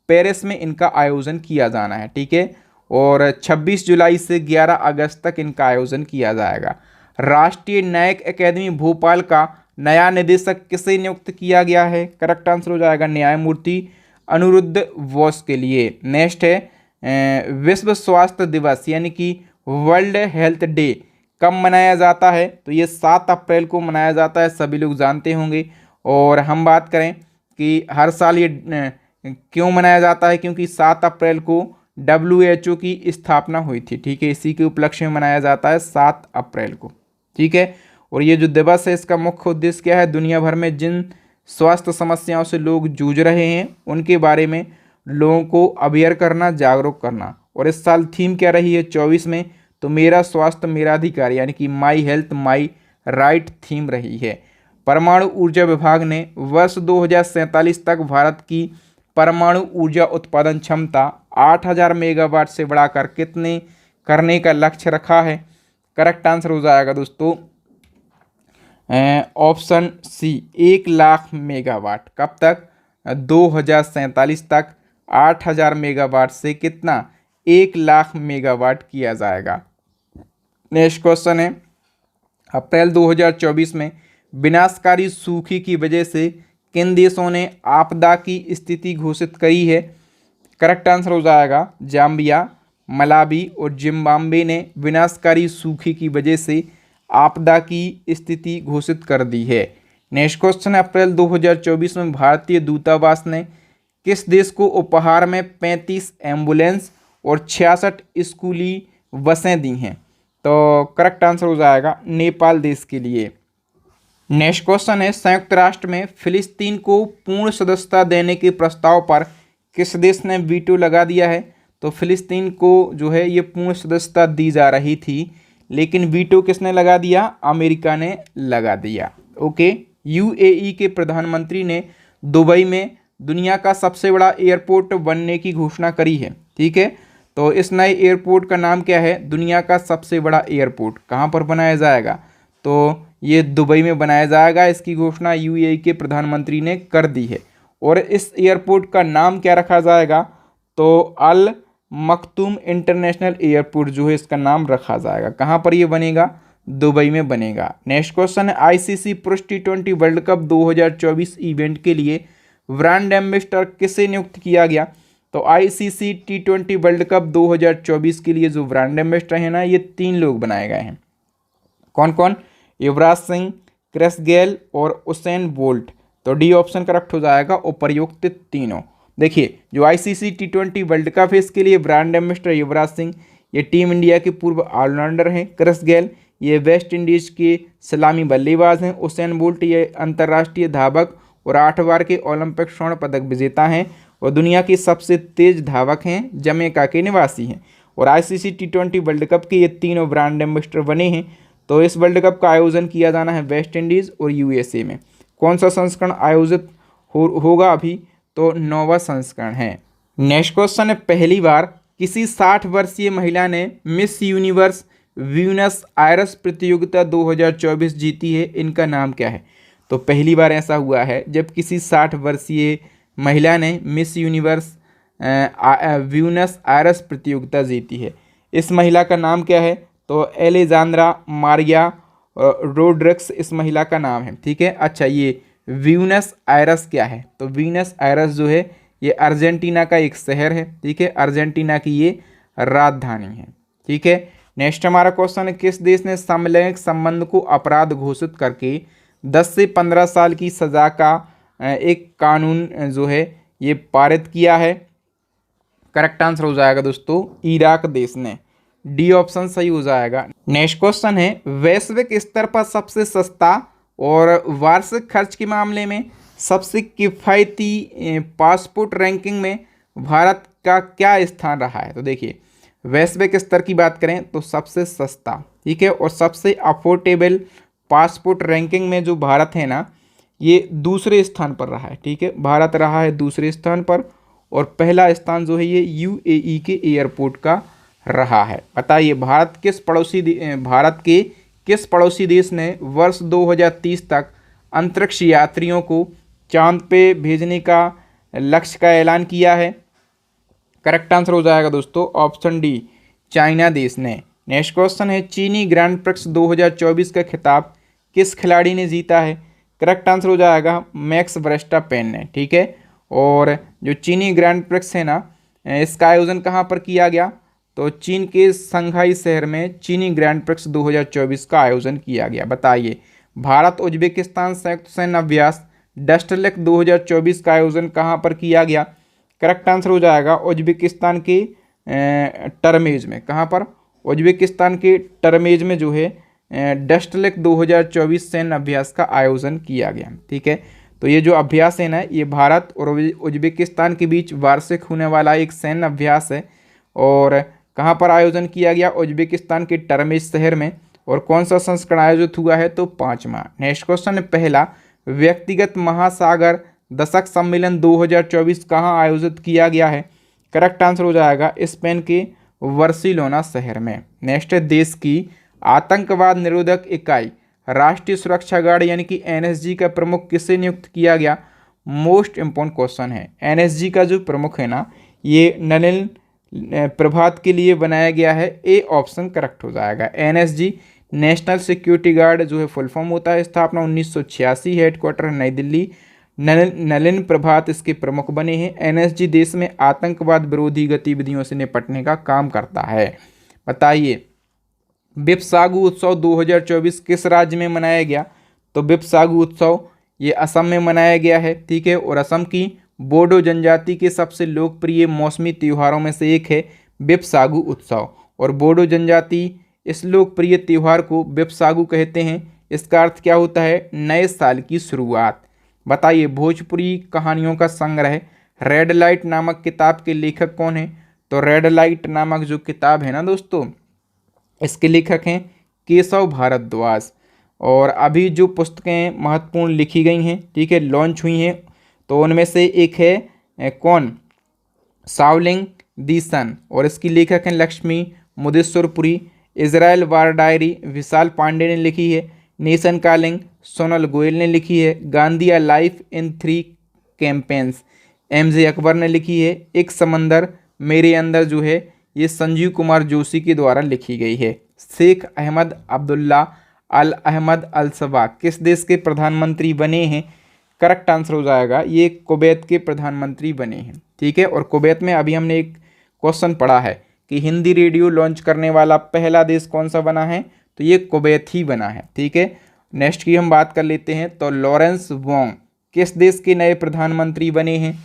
पेरिस में इनका आयोजन किया जाना है, ठीक है, और 26 जुलाई से 11 अगस्त तक इनका आयोजन किया जाएगा। राष्ट्रीय न्यायिक अकादमी भोपाल का नया निदेशक किसे नियुक्त किया गया है? करेक्ट आंसर हो जाएगा न्यायमूर्ति अनिरुद्ध बोस के लिए। नेक्स्ट है, विश्व स्वास्थ्य दिवस यानी कि वर्ल्ड हेल्थ डे कब मनाया जाता है? तो ये 7 अप्रैल को मनाया जाता है, सभी लोग जानते होंगे। और हम बात करें कि हर साल ये क्यों मनाया जाता है, क्योंकि 7 अप्रैल को WHO की स्थापना हुई थी, ठीक है, इसी के उपलक्ष्य में मनाया जाता है 7 अप्रैल को, ठीक है। और ये जो दिवस है इसका मुख्य उद्देश्य क्या है? दुनिया भर में जिन स्वास्थ्य समस्याओं से लोग जूझ रहे हैं उनके बारे में लोगों को अवेयर करना, जागरूक करना। और इस साल थीम क्या रही है 24 में? तो मेरा स्वास्थ्य मेरा अधिकार यानी कि my health my right theme रही है। परमाणु ऊर्जा विभाग ने वर्ष 2047 तक भारत की परमाणु ऊर्जा उत्पादन क्षमता 8000 मेगावाट से बढ़ाकर कितने करने का लक्ष्य रखा है? करेक्ट आंसर हो जाएगा दोस्तों ऑप्शन सी 1 लाख मेगावाट। कब तक? 2047 तक 8000 मेगावाट से कितना 1 लाख मेगावाट किया जाएगा। नेक्स्ट क्वेश्चन है, अप्रैल 2024 में विनाशकारी सूखे की वजह से किन देशों ने आपदा की स्थिति घोषित करी है? करेक्ट आंसर हो जाएगा जाम्बिया, मलावी और जिम्बाब्वे ने विनाशकारी सूखे की वजह से आपदा की स्थिति घोषित कर दी है। नेक्स्ट क्वेश्चन है, अप्रैल 2024 में भारतीय दूतावास ने किस देश को उपहार में 35 एम्बुलेंस और 66 स्कूली बसें दी हैं? तो करेक्ट आंसर हो जाएगा नेपाल देश के लिए। नेक्स्ट क्वेश्चन है, संयुक्त राष्ट्र में फिलिस्तीन को पूर्ण सदस्यता देने के प्रस्ताव पर किस देश ने वीटो लगा दिया है? तो फिलिस्तीन को जो है ये पूर्ण सदस्यता दी जा रही थी, लेकिन वीटो किसने लगा दिया? अमेरिका ने लगा दिया। ओके, यूएई के प्रधानमंत्री ने दुबई में दुनिया का सबसे बड़ा एयरपोर्ट बनने की घोषणा करी है। ठीक है, तो इस नए एयरपोर्ट का नाम क्या है? दुनिया का सबसे बड़ा एयरपोर्ट कहाँ पर बनाया जाएगा? तो ये दुबई में बनाया जाएगा। इसकी घोषणा यूएई के प्रधानमंत्री ने कर दी है। और इस एयरपोर्ट का नाम क्या रखा जाएगा? तो अल मखतूम इंटरनेशनल एयरपोर्ट जो है इसका नाम रखा जाएगा। कहाँ पर ये बनेगा? दुबई में बनेगा। नेक्स्ट क्वेश्चन है, आईसीसी पुरुष टी20 वर्ल्ड कप 2024 इवेंट के लिए ब्रांड एम्बेसडर किसे नियुक्त किया गया? तो आईसीसी टी20 वर्ल्ड कप 2024 के लिए जो ब्रांड एम्बेसडर है ना, ये 3 लोग बनाए गए हैं। कौन कौन? युवराज सिंह, क्रिस गेल और उसेन बोल्ट। तो डी ऑप्शन करेक्ट हो जाएगा, उपर्युक्त तीनों। देखिए, जो आईसीसी टी20 वर्ल्ड कप है इसके लिए ब्रांड एम्बेसडर युवराज सिंह, ये टीम इंडिया के पूर्व ऑलराउंडर हैं। क्रिस गेल ये वेस्ट इंडीज के सलामी बल्लेबाज हैं। उसेन बोल्ट ये अंतर्राष्ट्रीय धावक और 8 बार के ओलंपिक स्वर्ण पदक विजेता हैं और दुनिया के सबसे तेज धावक हैं, जमैका के निवासी हैं। और आईसीसी टी20 वर्ल्ड कप के ये तीनों ब्रांड एम्बेसडर बने हैं। तो इस वर्ल्ड कप का आयोजन किया जाना है वेस्ट इंडीज़ और यूएसए में। कौन सा संस्करण आयोजित होगा अभी? तो 9वां संस्करण है। नेक्स्ट क्वेश्चन है, पहली बार किसी 60 वर्षीय महिला ने मिस यूनिवर्स ब्यूनस आयर्स प्रतियोगिता 2024 जीती है, इनका नाम क्या है? तो पहली बार ऐसा हुआ है जब किसी 60 वर्षीय महिला ने मिस यूनिवर्स ब्यूनस आयर्स प्रतियोगिता जीती है। इस महिला का नाम क्या है? तो एलेजांद्रा मारिया रोड्रिक्स इस महिला का नाम है। ठीक है, अच्छा ये ब्यूनस आयर्स क्या है? तो ब्यूनस आयर्स जो है ये अर्जेंटीना का एक शहर है। ठीक है, अर्जेंटीना की ये राजधानी है। ठीक है, नेक्स्ट हमारा क्वेश्चन है, किस देश ने समलैंगिक संबंध को अपराध घोषित करके 10 से 15 साल की सज़ा का एक कानून जो है ये पारित किया है? करेक्ट आंसर हो जाएगा दोस्तों इराक देश ने। डी ऑप्शन सही हो जाएगा। नेक्स्ट क्वेश्चन है, वैश्विक स्तर पर सबसे सस्ता और वार्षिक खर्च के मामले में सबसे किफ़ायती पासपोर्ट रैंकिंग में भारत का क्या स्थान रहा है? तो देखिए, वैश्विक स्तर की बात करें तो सबसे सस्ता, ठीक है, और सबसे अफोर्डेबल पासपोर्ट रैंकिंग में जो भारत है ना, ये दूसरे स्थान पर रहा है। ठीक है, भारत रहा है दूसरे स्थान पर और पहला स्थान जो है ये यूएई के एयरपोर्ट का रहा है। बताइए, भारत के किस पड़ोसी देश ने वर्ष 2030 तक अंतरिक्ष यात्रियों को चांद पे भेजने का लक्ष्य का ऐलान किया है? करेक्ट आंसर हो जाएगा दोस्तों ऑप्शन डी, चाइना देश ने। नेक्स्ट क्वेश्चन है, चीनी ग्रैंड प्रिक्स 2024 का खिताब किस खिलाड़ी ने जीता है? करेक्ट आंसर हो जाएगा मैक्स वर्स्टापेन ने। ठीक है, और जो चीनी ग्रैंड प्रिक्स है ना, इसका आयोजन कहाँ पर किया गया? तो चीन के संघाई शहर में चीनी ग्रैंड प्रिक्स 2024 का आयोजन किया गया। बताइए, भारत उज्बेकिस्तान संयुक्त सैन्य अभ्यास डस्टलेक 2024 का आयोजन कहाँ पर किया गया? करेक्ट आंसर हो जाएगा उज्बेकिस्तान के टर्मेज में। कहाँ पर? उज्बेकिस्तान के टर्मेज में जो है डस्टलेक 2024 सैन्य अभ्यास का आयोजन किया गया। ठीक है, तो ये जो अभ्यास है ना, ये भारत और उज्बेकिस्तान के बीच वार्षिक होने वाला एक सैन्य अभ्यास है। और कहाँ पर आयोजन किया गया? उज्बेकिस्तान के टर्मेज शहर में। और कौन सा संस्करण आयोजित हुआ है? तो 5वां। नेक्स्ट क्वेश्चन है, पहला व्यक्तिगत महासागर दशक सम्मेलन 2024 कहाँ आयोजित किया गया है? करेक्ट आंसर हो जाएगा स्पेन के बार्सिलोना शहर में। नेक्स्ट है, देश की आतंकवाद निरोधक इकाई राष्ट्रीय सुरक्षा गार्ड यानी कि एनएसजी का प्रमुख किसे नियुक्त किया गया? मोस्ट इम्पोर्टेंट क्वेश्चन है। एनएसजी का जो प्रमुख है ना, ये नलिन प्रभात के लिए बनाया गया है। ए ऑप्शन करेक्ट हो जाएगा। एनएसजी नेशनल सिक्योरिटी गार्ड जो है फुल फॉर्म होता है, स्थापना 1986, हेडक्वार्टर नई दिल्ली। नलिन प्रभात इसके प्रमुख बने हैं। एनएसजी देश में आतंकवाद विरोधी गतिविधियों से निपटने का काम करता है। बताइए, बिपसागु उत्सव 2024 किस राज्य में मनाया गया? तो बिपसागु उत्सव ये असम में मनाया गया है, ठीक है। और असम की बोडो जनजाति के सबसे लोकप्रिय मौसमी त्योहारों में से एक है बिपसागु उत्सव। और बोडो जनजाति इस लोकप्रिय त्योहार को बिपसागु कहते हैं। इसका अर्थ क्या होता है? नए साल की शुरुआत। बताइए, भोजपुरी कहानियों का संग्रह रेड लाइट नामक किताब के लेखक कौन है? तो रेड लाइट नामक जो किताब है ना दोस्तों, इसके लेखक हैं केशव भारद्वाज। और अभी जो पुस्तकें महत्वपूर्ण लिखी गई हैं, ठीक है, लॉन्च हुई हैं, तो उनमें से एक है कौन? शाओलिंग दी सन, और इसकी लेखक हैं लक्ष्मी मुदेश्वरपुरी। इजराइल वार डायरी विशाल पांडे ने लिखी है। नेशन कॉलिंग सोनल गोयल ने लिखी है। Gandhi a life in 3 campaigns MJ Akbar ने लिखी है। एक समंदर मेरे अंदर जो है ये संजीव कुमार जोशी के द्वारा लिखी गई है। शेख अहमद अब्दुल्ला अल अहमद अल सबा किस देश के प्रधानमंत्री बने हैं? करेक्ट आंसर हो जाएगा, ये कुवैत के प्रधानमंत्री बने हैं, ठीक है। और कुवैत में अभी हमने एक क्वेश्चन पढ़ा है कि हिंदी रेडियो लॉन्च करने वाला पहला देश कौन सा बना है? तो ये कुवैत ही बना है, ठीक है। नेक्स्ट की हम बात कर लेते हैं, तो लॉरेंस वोंग किस देश के नए प्रधानमंत्री बने हैं?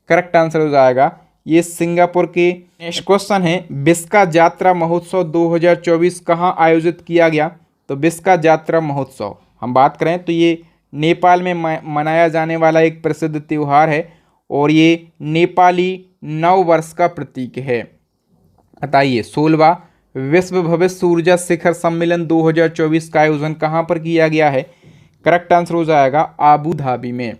करेक्ट आंसर हो जाएगा, ये सिंगापुर के। नेक्स्ट क्वेश्चन है, विस्का यात्रा महोत्सव 2024 कहाँ आयोजित किया गया? तो विस्का यात्रा महोत्सव हम बात करें तो ये नेपाल में मनाया जाने वाला एक प्रसिद्ध त्यौहार है और ये नेपाली नव वर्ष का प्रतीक है। बताइए, 16वां विश्व भविष्य ऊर्जा शिखर सम्मेलन 2024 का आयोजन कहाँ पर किया गया है? करेक्ट आंसर हो जाएगा आबू धाबी में।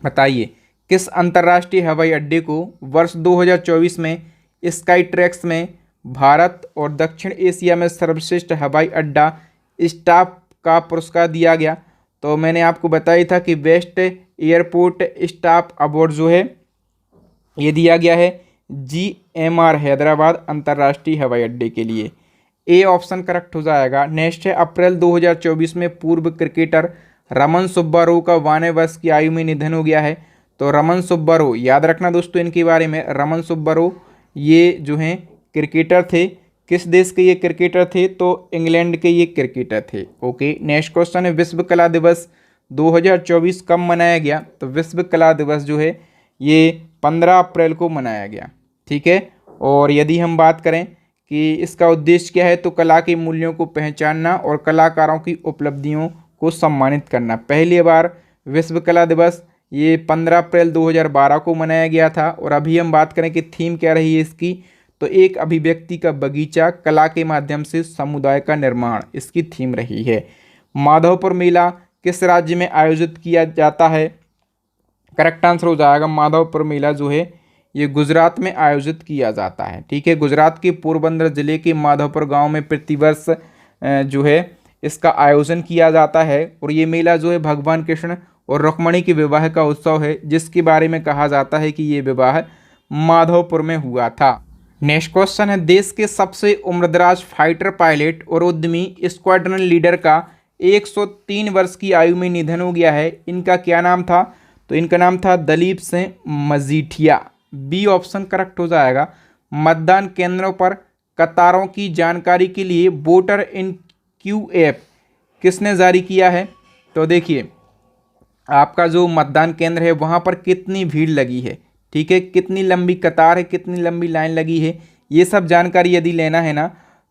बताइए, किस अंतर्राष्ट्रीय हवाई अड्डे को वर्ष 2024 में स्काई ट्रैक्स में भारत और दक्षिण एशिया में सर्वश्रेष्ठ हवाई अड्डा स्टाफ का पुरस्कार दिया गया? तो मैंने आपको बताया था कि बेस्ट एयरपोर्ट स्टाफ अवार्ड जो है ये दिया गया है GMR हैदराबाद अंतर्राष्ट्रीय हवाई अड्डे के लिए। ए ऑप्शन करेक्ट हो जाएगा। नेक्स्ट है, अप्रैल 2024 में पूर्व क्रिकेटर रमन सुब्बारो का 92 वर्ष की आयु में निधन हो गया है। तो रमन सुब्बारो, याद रखना दोस्तों इनके बारे में, रमन सुब्बारो ये जो हैं क्रिकेटर थे। किस देश के ये क्रिकेटर थे? तो इंग्लैंड के ये क्रिकेटर थे। ओके, नेक्स्ट क्वेश्चन है, विश्व कला दिवस 2024 कब मनाया गया? तो विश्व कला दिवस जो है ये 15 अप्रैल को मनाया गया, ठीक है। और यदि हम बात करें कि इसका उद्देश्य क्या है, तो कला के मूल्यों को पहचानना और कलाकारों की उपलब्धियों को सम्मानित करना। पहली बार विश्व कला दिवस ये 15 अप्रैल 2012 को मनाया गया था। और अभी हम बात करें कि थीम क्या रही है इसकी, तो एक अभिव्यक्ति का बगीचा, कला के माध्यम से समुदाय का निर्माण, इसकी थीम रही है। माधवपुर मेला किस राज्य में आयोजित किया जाता है? करेक्ट आंसर हो जाएगा, माधवपुर मेला जो है ये गुजरात में आयोजित किया जाता है, ठीक है। गुजरात के पोरबंदर जिले के माधवपुर गांव में प्रतिवर्ष जो है इसका आयोजन किया जाता है। और ये मेला जो है भगवान कृष्ण और रुक्मिणी के विवाह का उत्सव है, जिसके बारे में कहा जाता है कि ये विवाह माधवपुर में हुआ था। नेक्स्ट क्वेश्चन है, देश के सबसे उम्रदराज फाइटर पायलट और उद्यमी स्क्वाड्रन लीडर का 103 वर्ष की आयु में निधन हो गया है। इनका क्या नाम था? तो इनका नाम था Dalip Singh Majithia. B option correct हो जाएगा। मतदान केंद्रों पर कतारों की जानकारी के लिए वोटर इन क्यू ऐप किसने जारी किया है? तो देखिए, आपका जो मतदान केंद्र है वहाँ पर कितनी भीड़ लगी है, ठीक है, कितनी लंबी कतार है, कितनी लंबी लाइन लगी है, ये सब जानकारी यदि लेना है ना,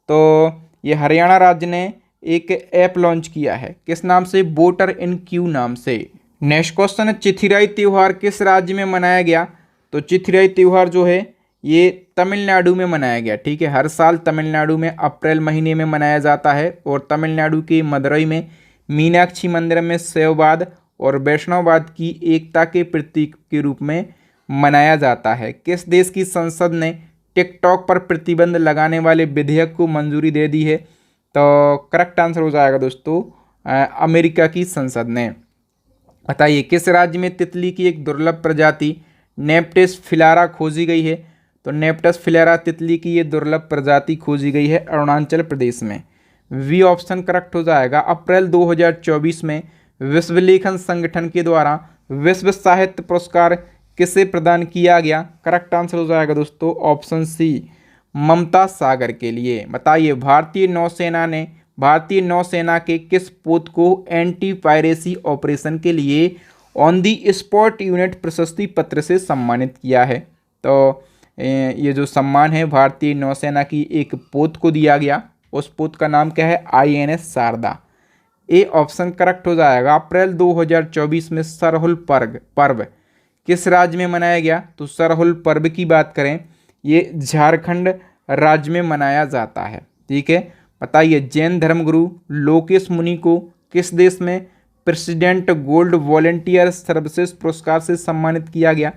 तो ये हरियाणा राज्य ने एक ऐप लॉन्च किया है। किस नाम से? वोटर इन क्यू नाम से। नेक्स्ट क्वेश्चन है, चिथिराई त्यौहार किस राज्य में मनाया गया? तो चिथिराई त्यौहार जो है ये तमिलनाडु में मनाया गया, ठीक है। हर साल तमिलनाडु में अप्रैल महीने में मनाया जाता है। और तमिलनाडु के मदुरई में मीनाक्षी मंदिर में सेवबाद और वैष्णववाद की एकता के प्रतीक के रूप में मनाया जाता है। किस देश की संसद ने टिकटॉक पर प्रतिबंध लगाने वाले विधेयक को मंजूरी दे दी है? तो करेक्ट आंसर हो जाएगा दोस्तों अमेरिका की संसद ने। बताइए किस राज्य में तितली की एक दुर्लभ प्रजाति नेप्टेस फिलारा खोजी गई है? तो नेप्टेस फिलारा तितली की ये दुर्लभ प्रजाति खोजी गई है अरुणाचल प्रदेश में। वी ऑप्शन करेक्ट हो जाएगा। अप्रैल 2024 में विश्व लेखन संगठन के द्वारा विश्व साहित्य पुरस्कार किसे प्रदान किया गया? करेक्ट आंसर हो जाएगा दोस्तों ऑप्शन सी, ममता सागर के लिए। बताइए भारतीय नौसेना के किस पोत को एंटी पायरेसी ऑपरेशन के लिए ऑन दी स्पॉट यूनिट प्रशस्ति पत्र से सम्मानित किया है? तो ये जो सम्मान है भारतीय नौसेना की एक पोत को दिया गया, उस पोत का नाम क्या है? INS Sharda. A option correct हो जाएगा। अप्रैल 2024 में सरहुल पर्व किस राज्य में मनाया गया? तो सरहुल पर्व की बात करें ये झारखंड राज्य में मनाया जाता है। ठीक है। बताइए जैन धर्मगुरु लोकेश मुनि को किस देश में प्रेसिडेंट गोल्ड वॉलेंटियर सर्विसेज पुरस्कार से सम्मानित किया गया?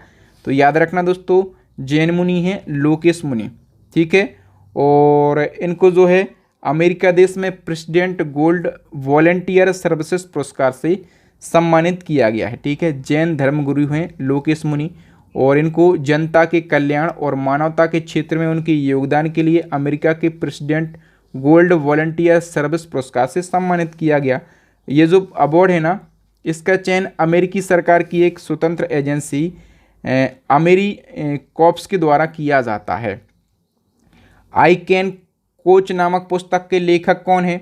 तो याद रखना दोस्तों जैन मुनि हैं लोकेश मुनि। ठीक है। और इनको जो है अमेरिका देश में प्रेसिडेंट गोल्ड वॉलेंटियर सर्विसेज पुरस्कार से सम्मानित किया गया है। ठीक है। जैन धर्मगुरु हैं लोकेश मुनि और इनको जनता के कल्याण और मानवता के क्षेत्र में उनके योगदान के लिए अमेरिका के प्रेसिडेंट गोल्ड वॉलंटियर सर्विस पुरस्कार से सम्मानित किया गया। ये जो अवार्ड है ना, इसका चयन अमेरिकी सरकार की एक स्वतंत्र एजेंसी अमेरी कॉप्स के द्वारा किया जाता है। आई कैन कोच नामक पुस्तक के लेखक कौन है?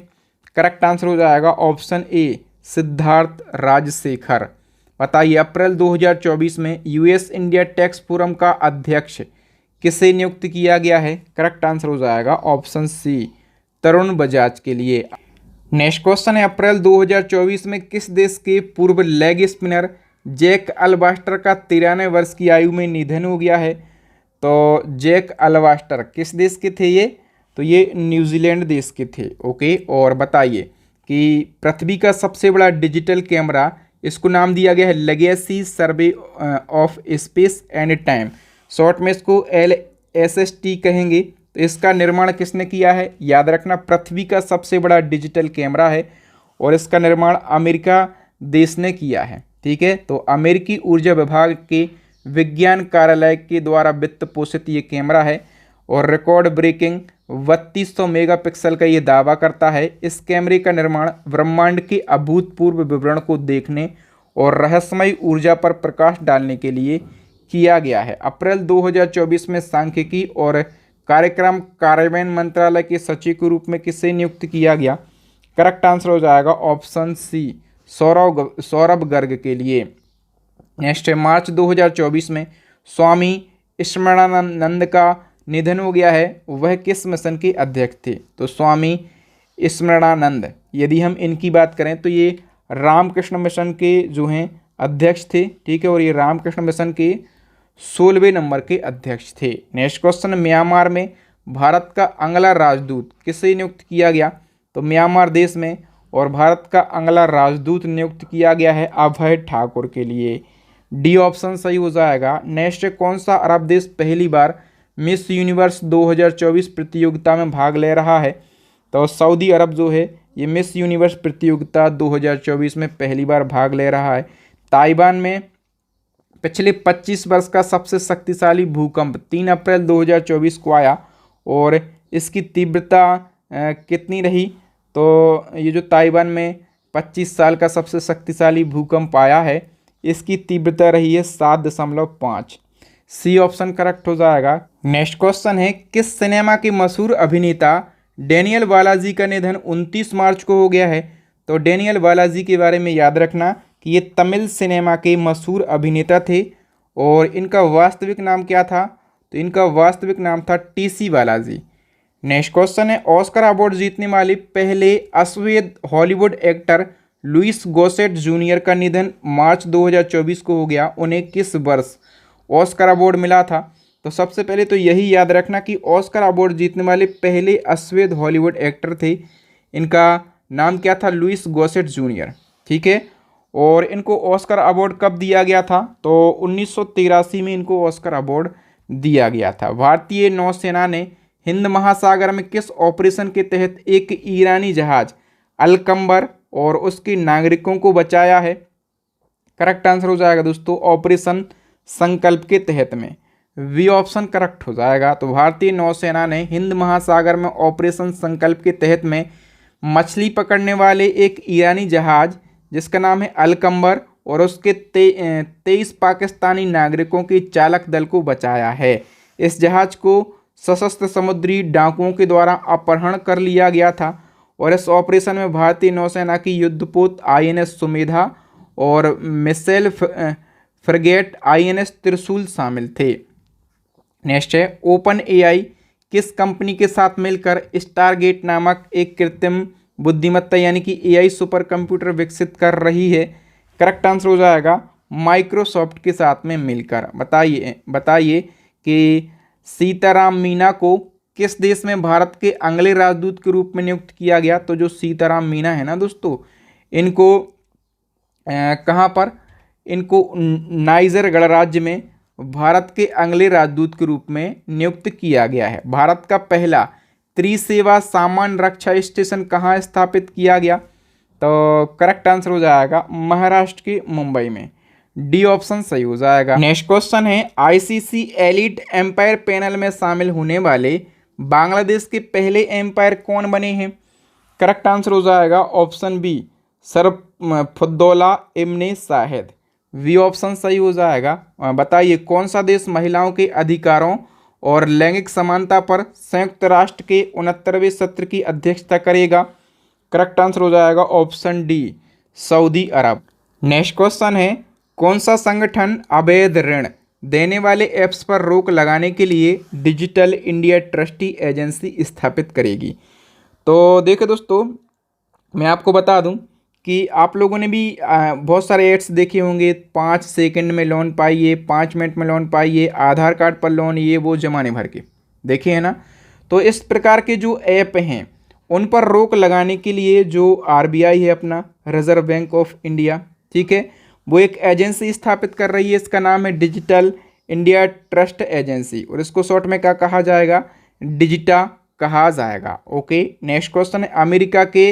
करेक्ट आंसर हो जाएगा ऑप्शन ए, सिद्धार्थ राजशेखर। बताइए अप्रैल 2024 में यूएस इंडिया टैक्स फोरम का अध्यक्ष किसे नियुक्त किया गया है? करेक्ट आंसर हो जाएगा ऑप्शन सी, तरुण बजाज के लिए। नेक्स्ट क्वेश्चन है अप्रैल 2024 में किस देश के पूर्व लेग स्पिनर जैक अल्बास्टर का 93 वर्ष की आयु में निधन हो गया है? तो जैक अल्बास्टर किस देश के थे ये? तो ये न्यूजीलैंड देश के थे। ओके। और बताइए कि पृथ्वी का सबसे बड़ा डिजिटल कैमरा, इसको नाम दिया गया है legacy survey of space and time, short में इसको LSST कहेंगे। तो इसका निर्माण किसने किया है? याद रखना पृथ्वी का सबसे बड़ा डिजिटल कैमरा है और इसका निर्माण अमेरिका देश ने किया है। ठीक है। तो अमेरिकी ऊर्जा विभाग के विज्ञान कार्यालय के द्वारा वित्त पोषित ये कैमरा है और रिकॉर्ड ब्रेकिंग 3200 मेगापिक्सल का ये दावा करता है। इस कैमरे का निर्माण ब्रह्मांड के अभूतपूर्व विवरण को देखने और रहस्यमय ऊर्जा पर प्रकाश डालने के लिए किया गया है। अप्रैल 2024 में सांख्यिकी और कार्यक्रम कार्यान्वयन मंत्रालय के सचिव के रूप में किसे नियुक्त किया गया? करेक्ट आंसर हो जाएगा ऑप्शन सी, सौरभ गर्ग के लिए। नेक्स्ट है मार्च 2024 में स्वामी स्मरणानंद का निधन हो गया है, वह किस मिशन के अध्यक्ष थे? तो स्वामी स्मरणानंद, यदि हम इनकी बात करें तो ये रामकृष्ण मिशन के जो हैं अध्यक्ष थे। ठीक है। और ये रामकृष्ण मिशन के 16वें नंबर के अध्यक्ष थे। नेक्स्ट क्वेश्चन, म्यांमार में भारत का अगला राजदूत किसे नियुक्त किया गया? तो म्यांमार देश में और भारत का अगला राजदूत नियुक्त किया गया है अभय ठाकुर के लिए। डी ऑप्शन सही हो जाएगा। नेक्स्ट, कौन सा अरब देश पहली बार मिस यूनिवर्स 2024 प्रतियोगिता में भाग ले रहा है? तो सऊदी अरब जो है ये मिस यूनिवर्स प्रतियोगिता 2024 में पहली बार भाग ले रहा है। ताइवान में पिछले 25 वर्ष का सबसे शक्तिशाली भूकंप 3 अप्रैल 2024 को आया और इसकी तीव्रता कितनी रही? तो ये जो ताइवान में 25 साल का सबसे शक्तिशाली भूकंप आया है, इसकी तीव्रता रही है 7.5। सी ऑप्शन करेक्ट हो जाएगा। नेक्स्ट क्वेश्चन है, किस सिनेमा के मशहूर अभिनेता डेनियल बालाजी का निधन 29 मार्च को हो गया है? तो डेनियल बालाजी के बारे में याद रखना कि ये तमिल सिनेमा के मशहूर अभिनेता थे और इनका वास्तविक नाम क्या था? तो इनका वास्तविक नाम था TC बालाजी। नेक्स्ट क्वेश्चन है, ऑस्कर अवार्ड जीतने वाले पहले अश्वेत Hollywood actor Louis Gossett junior का निधन मार्च 2024 को हो गया। उन्हें किस वर्ष ऑस्कर अवार्ड मिला था? तो सबसे पहले तो यही याद रखना कि ऑस्कर अवार्ड जीतने वाले पहले अश्वेत हॉलीवुड एक्टर थे, इनका नाम क्या था? Louis Gossett junior. ठीक है। और इनको ऑस्कर अवार्ड कब दिया गया था? तो 1983 में इनको ऑस्कर अवार्ड दिया गया था। भारतीय नौसेना ने हिंद महासागर में किस ऑपरेशन के तहत एक ईरानी जहाज अलकंबर और उसके नागरिकों को बचाया है? करेक्ट आंसर हो जाएगा दोस्तों ऑपरेशन संकल्प के तहत में, बी ऑप्शन करेक्ट हो जाएगा। तो भारतीय नौसेना ने हिंद महासागर में ऑपरेशन संकल्प के तहत में मछली पकड़ने वाले एक ईरानी जहाज जिसका नाम है अलकंबर और उसके 23 पाकिस्तानी नागरिकों के चालक दल को बचाया है। इस जहाज को सशस्त्र समुद्री डाकुओं के द्वारा अपहरण कर लिया गया था और इस ऑपरेशन में भारतीय नौसेना की युद्धपोत INS सुमेधा और मिसाइल फ्रिगेट INS त्रिशूल शामिल थे। नेक्स्ट है, ओपन AI किस कंपनी के साथ मिलकर स्टारगेट नामक एक कृत्रिम बुद्धिमत्ता यानी कि AI सुपर कंप्यूटर विकसित कर रही है? करेक्ट आंसर हो जाएगा माइक्रोसॉफ्ट के साथ में मिलकर। बताइए कि सीताराम मीना को किस देश में भारत के अगले राजदूत के रूप में नियुक्त किया गया? तो जो सीताराम मीना है ना दोस्तों, इनको कहाँ पर, इनको नाइजर गणराज्य में भारत के अगले राजदूत के रूप में नियुक्त किया गया है। भारत का पहला त्रिसेवा सामान्य रक्षा स्टेशन कहाँ स्थापित किया गया? तो करेक्ट आंसर हो जाएगा महाराष्ट्र के मुंबई में, डी ऑप्शन सही हो जाएगा। नेक्स्ट क्वेश्चन है, ICC एलीट एम्पायर पैनल में शामिल होने वाले बांग्लादेश के पहले एम्पायर कौन बने हैं? करेक्ट आंसर हो जाएगा option B Sharfuddaula Ibne Shahid, B option सही हो जाएगा। बताइए कौन सा देश महिलाओं के अधिकारों और लैंगिक समानता पर संयुक्त राष्ट्र के 69वें सत्र की अध्यक्षता करेगा? करेक्ट आंसर हो जाएगा ऑप्शन डी सऊदी अरब। नेक्स्ट क्वेश्चन है, कौन सा संगठन अवैध ऋण देने वाले ऐप्स पर रोक लगाने के लिए डिजिटल इंडिया ट्रस्टी एजेंसी स्थापित करेगी? तो देखो दोस्तों, मैं आपको बता दूं कि आप लोगों ने भी बहुत सारे एड्स देखे होंगे, 5 सेकंड में लोन पाइए, 5 मिनट में लोन पाइए, आधार कार्ड पर लोन, ये वो जमाने भर के देखे हैं ना। तो इस प्रकार के जो ऐप हैं उन पर रोक लगाने के लिए जो RBI है अपना, रिजर्व बैंक ऑफ इंडिया, ठीक है, वो एक एजेंसी स्थापित कर रही है। इसका नाम है डिजिटल इंडिया ट्रस्ट एजेंसी और इसको शॉर्ट में क्या कहा जाएगा? डिजिटा कहा जाएगा। ओके, नेक्स्ट क्वेश्चन है, अमेरिका के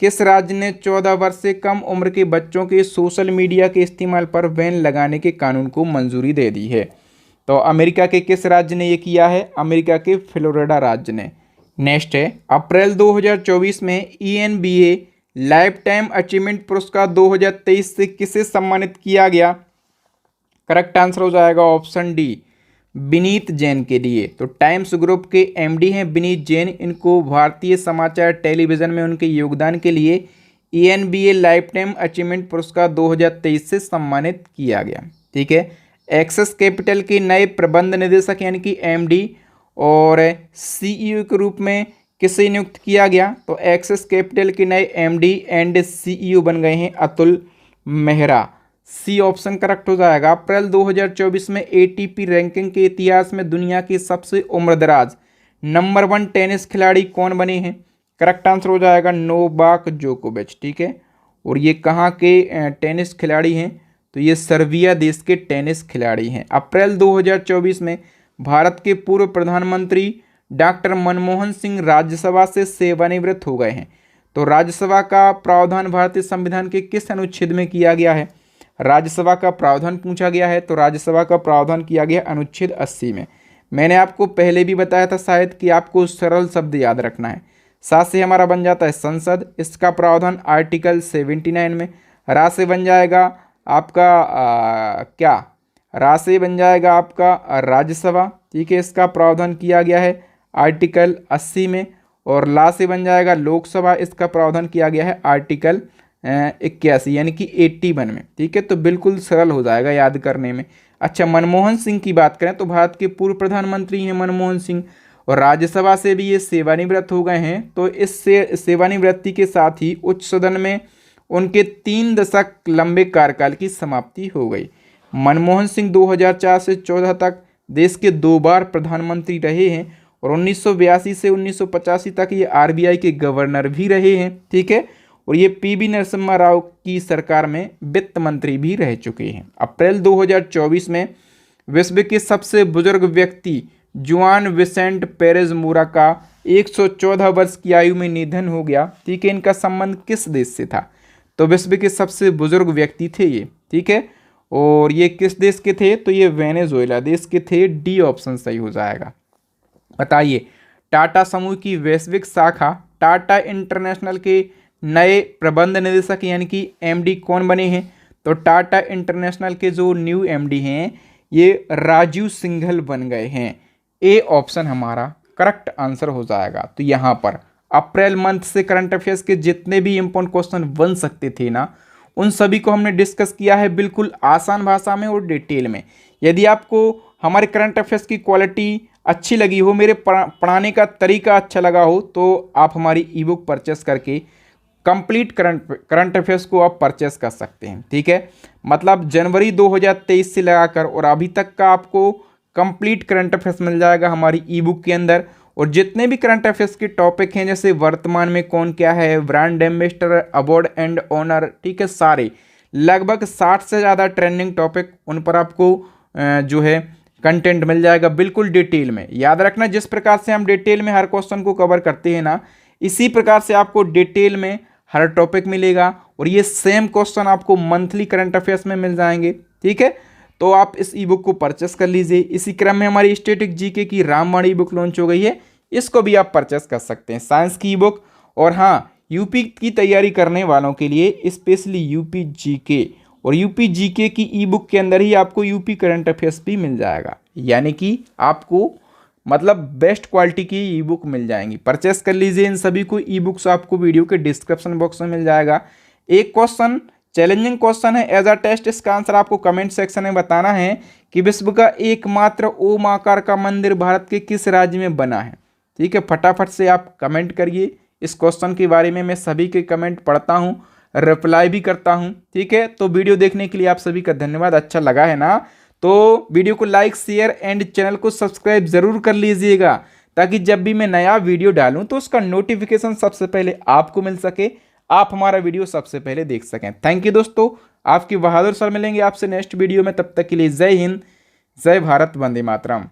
किस राज्य ने 14 वर्ष से कम उम्र के बच्चों के सोशल मीडिया के इस्तेमाल पर बैन लगाने के कानून को मंजूरी दे दी है? तो अमेरिका के किस राज्य ने ये किया है? अमेरिका के फ्लोरिडा राज्य ने। नेक्स्ट है, अप्रैल 2024 में ENBA लाइफ टाइम अचीवमेंट पुरस्कार 2023 से किसे सम्मानित किया गया? करेक्ट आंसर हो जाएगा ऑप्शन डी विनीत जैन के लिए। तो टाइम्स ग्रुप के MD हैं विनीत जैन, इनको भारतीय समाचार टेलीविज़न में उनके योगदान के लिए ENBA लाइफ टाइम अचीवमेंट पुरस्कार 2023 से सम्मानित किया गया। ठीक है, एक्सेस कैपिटल के नए प्रबंध निदेशक यानी कि MD और CEO के रूप में किसे नियुक्त किया गया? तो एक्सेस कैपिटल के नए MD एंड CEO बन गए हैं Atul Mehra, C option correct हो जाएगा। अप्रैल 2024 में ATP रैंकिंग के इतिहास में दुनिया के सबसे उम्रदराज नंबर 1 टेनिस खिलाड़ी कौन बने हैं? करेक्ट आंसर हो जाएगा नोवाक जोकोविच। ठीक है, और ये कहाँ के टेनिस खिलाड़ी हैं? तो ये सर्बिया देश के टेनिस खिलाड़ी हैं। अप्रैल 2024 में भारत के पूर्व प्रधानमंत्री डॉक्टर मनमोहन सिंह राज्यसभा से सेवानिवृत्त हो गए हैं। तो राज्यसभा का प्रावधान भारतीय संविधान के किस अनुच्छेद में किया गया है? राज्यसभा का प्रावधान पूछा गया है, तो राज्यसभा का प्रावधान किया गया अनुच्छेद 80 में। मैंने आपको पहले भी बताया था शायद कि आपको सरल शब्द याद रखना है। सात से हमारा बन जाता है संसद, इसका प्रावधान आर्टिकल 79 में। रा से बन जाएगा आपका क्या? रा से बन जाएगा आपका राज्यसभा। ठीक है, इसका प्रावधान किया गया है आर्टिकल 80 में। और ला से बन जाएगा लोकसभा, इसका प्रावधान किया गया है आर्टिकल 81 यानी कि 81 में। ठीक है, तो बिल्कुल सरल हो जाएगा याद करने में। अच्छा, मनमोहन सिंह की बात करें तो भारत के पूर्व प्रधानमंत्री हैं मनमोहन सिंह, और राज्यसभा से भी ये सेवानिवृत्त हो गए हैं। तो इस सेवानिवृत्ति के साथ ही उच्च सदन में उनके 3 दशक लंबे कार्यकाल की समाप्ति हो गई। मनमोहन सिंह 2004 से 14 तक देश के 2 बार प्रधानमंत्री रहे हैं और 1982 से 1985 तक ये RBI के गवर्नर भी रहे हैं। ठीक है, और ये पीवी नरसिम्हा राव की सरकार में वित्त मंत्री भी रह चुके हैं। अप्रैल 2024 में विश्व के सबसे बुजुर्ग व्यक्ति जुआन विसेंट पेरेज मूरा का 114 वर्ष की आयु में निधन हो गया। ठीक है, इनका संबंध किस देश से था? तो विश्व के सबसे बुजुर्ग व्यक्ति थे ये। ठीक है, और ये किस देश के थे? तो ये वेनेजुएला देश के थे। डी ऑप्शन सही हो जाएगा। बताइए, टाटा समूह की वैश्विक शाखा टाटा इंटरनेशनल के नए प्रबंध निदेशक यानी कि एमडी कौन बने हैं? तो टाटा इंटरनेशनल के जो न्यू एमडी हैं ये राजीव सिंघल बन गए हैं। ए ऑप्शन हमारा करेक्ट आंसर हो जाएगा। तो यहाँ पर अप्रैल मंथ से करंट अफेयर्स के जितने भी इंपॉर्टेंट क्वेश्चन बन सकते थे ना, उन सभी को हमने डिस्कस किया है बिल्कुल आसान भाषा में और डिटेल में। यदि आपको हमारे करंट अफेयर्स की क्वालिटी अच्छी लगी हो, मेरे पढ़ाने का तरीका अच्छा लगा हो, तो आप हमारी ई बुक परचेस करके कंप्लीट करंट अफेयर्स को आप परचेस कर सकते हैं। ठीक है, मतलब जनवरी 2023 से लगाकर और अभी तक का आपको कंप्लीट करंट अफेयर्स मिल जाएगा हमारी ई बुक के अंदर। और जितने भी करंट अफेयर्स के टॉपिक हैं, जैसे वर्तमान में कौन क्या है, brand ambassador, award and honour, ठीक है, सारे लगभग 60 से ज़्यादा ट्रेंडिंग टॉपिक, उन पर आपको जो है कंटेंट मिल जाएगा बिल्कुल डिटेल में। याद रखना, जिस प्रकार से हम डिटेल में हर क्वेश्चन को कवर करते हैं ना, इसी प्रकार से आपको डिटेल में हर टॉपिक मिलेगा। और ये सेम क्वेश्चन आपको मंथली करंट अफेयर्स में मिल जाएंगे। ठीक है, तो आप इस ई बुक को परचेस कर लीजिए। इसी क्रम में हमारी स्टैटिक जीके की रामबाण ई बुक लॉन्च हो गई है, इसको भी आप परचेस कर सकते हैं, साइंस की ई बुक। और हाँ, यूपी की तैयारी करने वालों के लिए स्पेशली यूपी जीके और यूपी जीके की ई बुक के अंदर ही आपको यूपी करंट अफेयर्स भी मिल जाएगा, यानी कि आपको मतलब बेस्ट क्वालिटी की ई बुक मिल जाएंगी। परचेस कर लीजिए इन सभी को। ई बुक्स आपको वीडियो के डिस्क्रिप्शन बॉक्स में मिल जाएगा। एक क्वेश्चन चैलेंजिंग क्वेश्चन है एज अ टेस्ट, इसका आंसर आपको कमेंट सेक्शन में बताना है कि विश्व का एकमात्र ओम आकार का मंदिर भारत के किस राज्य में बना है। ठीक है, फटाफट से आप कमेंट करिए इस क्वेश्चन के बारे में। मैं सभी के कमेंट पढ़ता हूँ, रिप्लाई भी करता हूँ। ठीक है, तो वीडियो देखने के लिए आप सभी का धन्यवाद। अच्छा लगा है ना, तो वीडियो को लाइक, शेयर एंड चैनल को सब्सक्राइब जरूर कर लीजिएगा, ताकि जब भी मैं नया वीडियो डालूं तो उसका नोटिफिकेशन सबसे पहले आपको मिल सके, आप हमारा वीडियो सबसे पहले देख सकें। थैंक यू दोस्तों, आपकी बहादुर सर। मिलेंगे आपसे नेक्स्ट वीडियो में, तब तक के लिए जय हिंद, जय भारत, वंदे मातरम।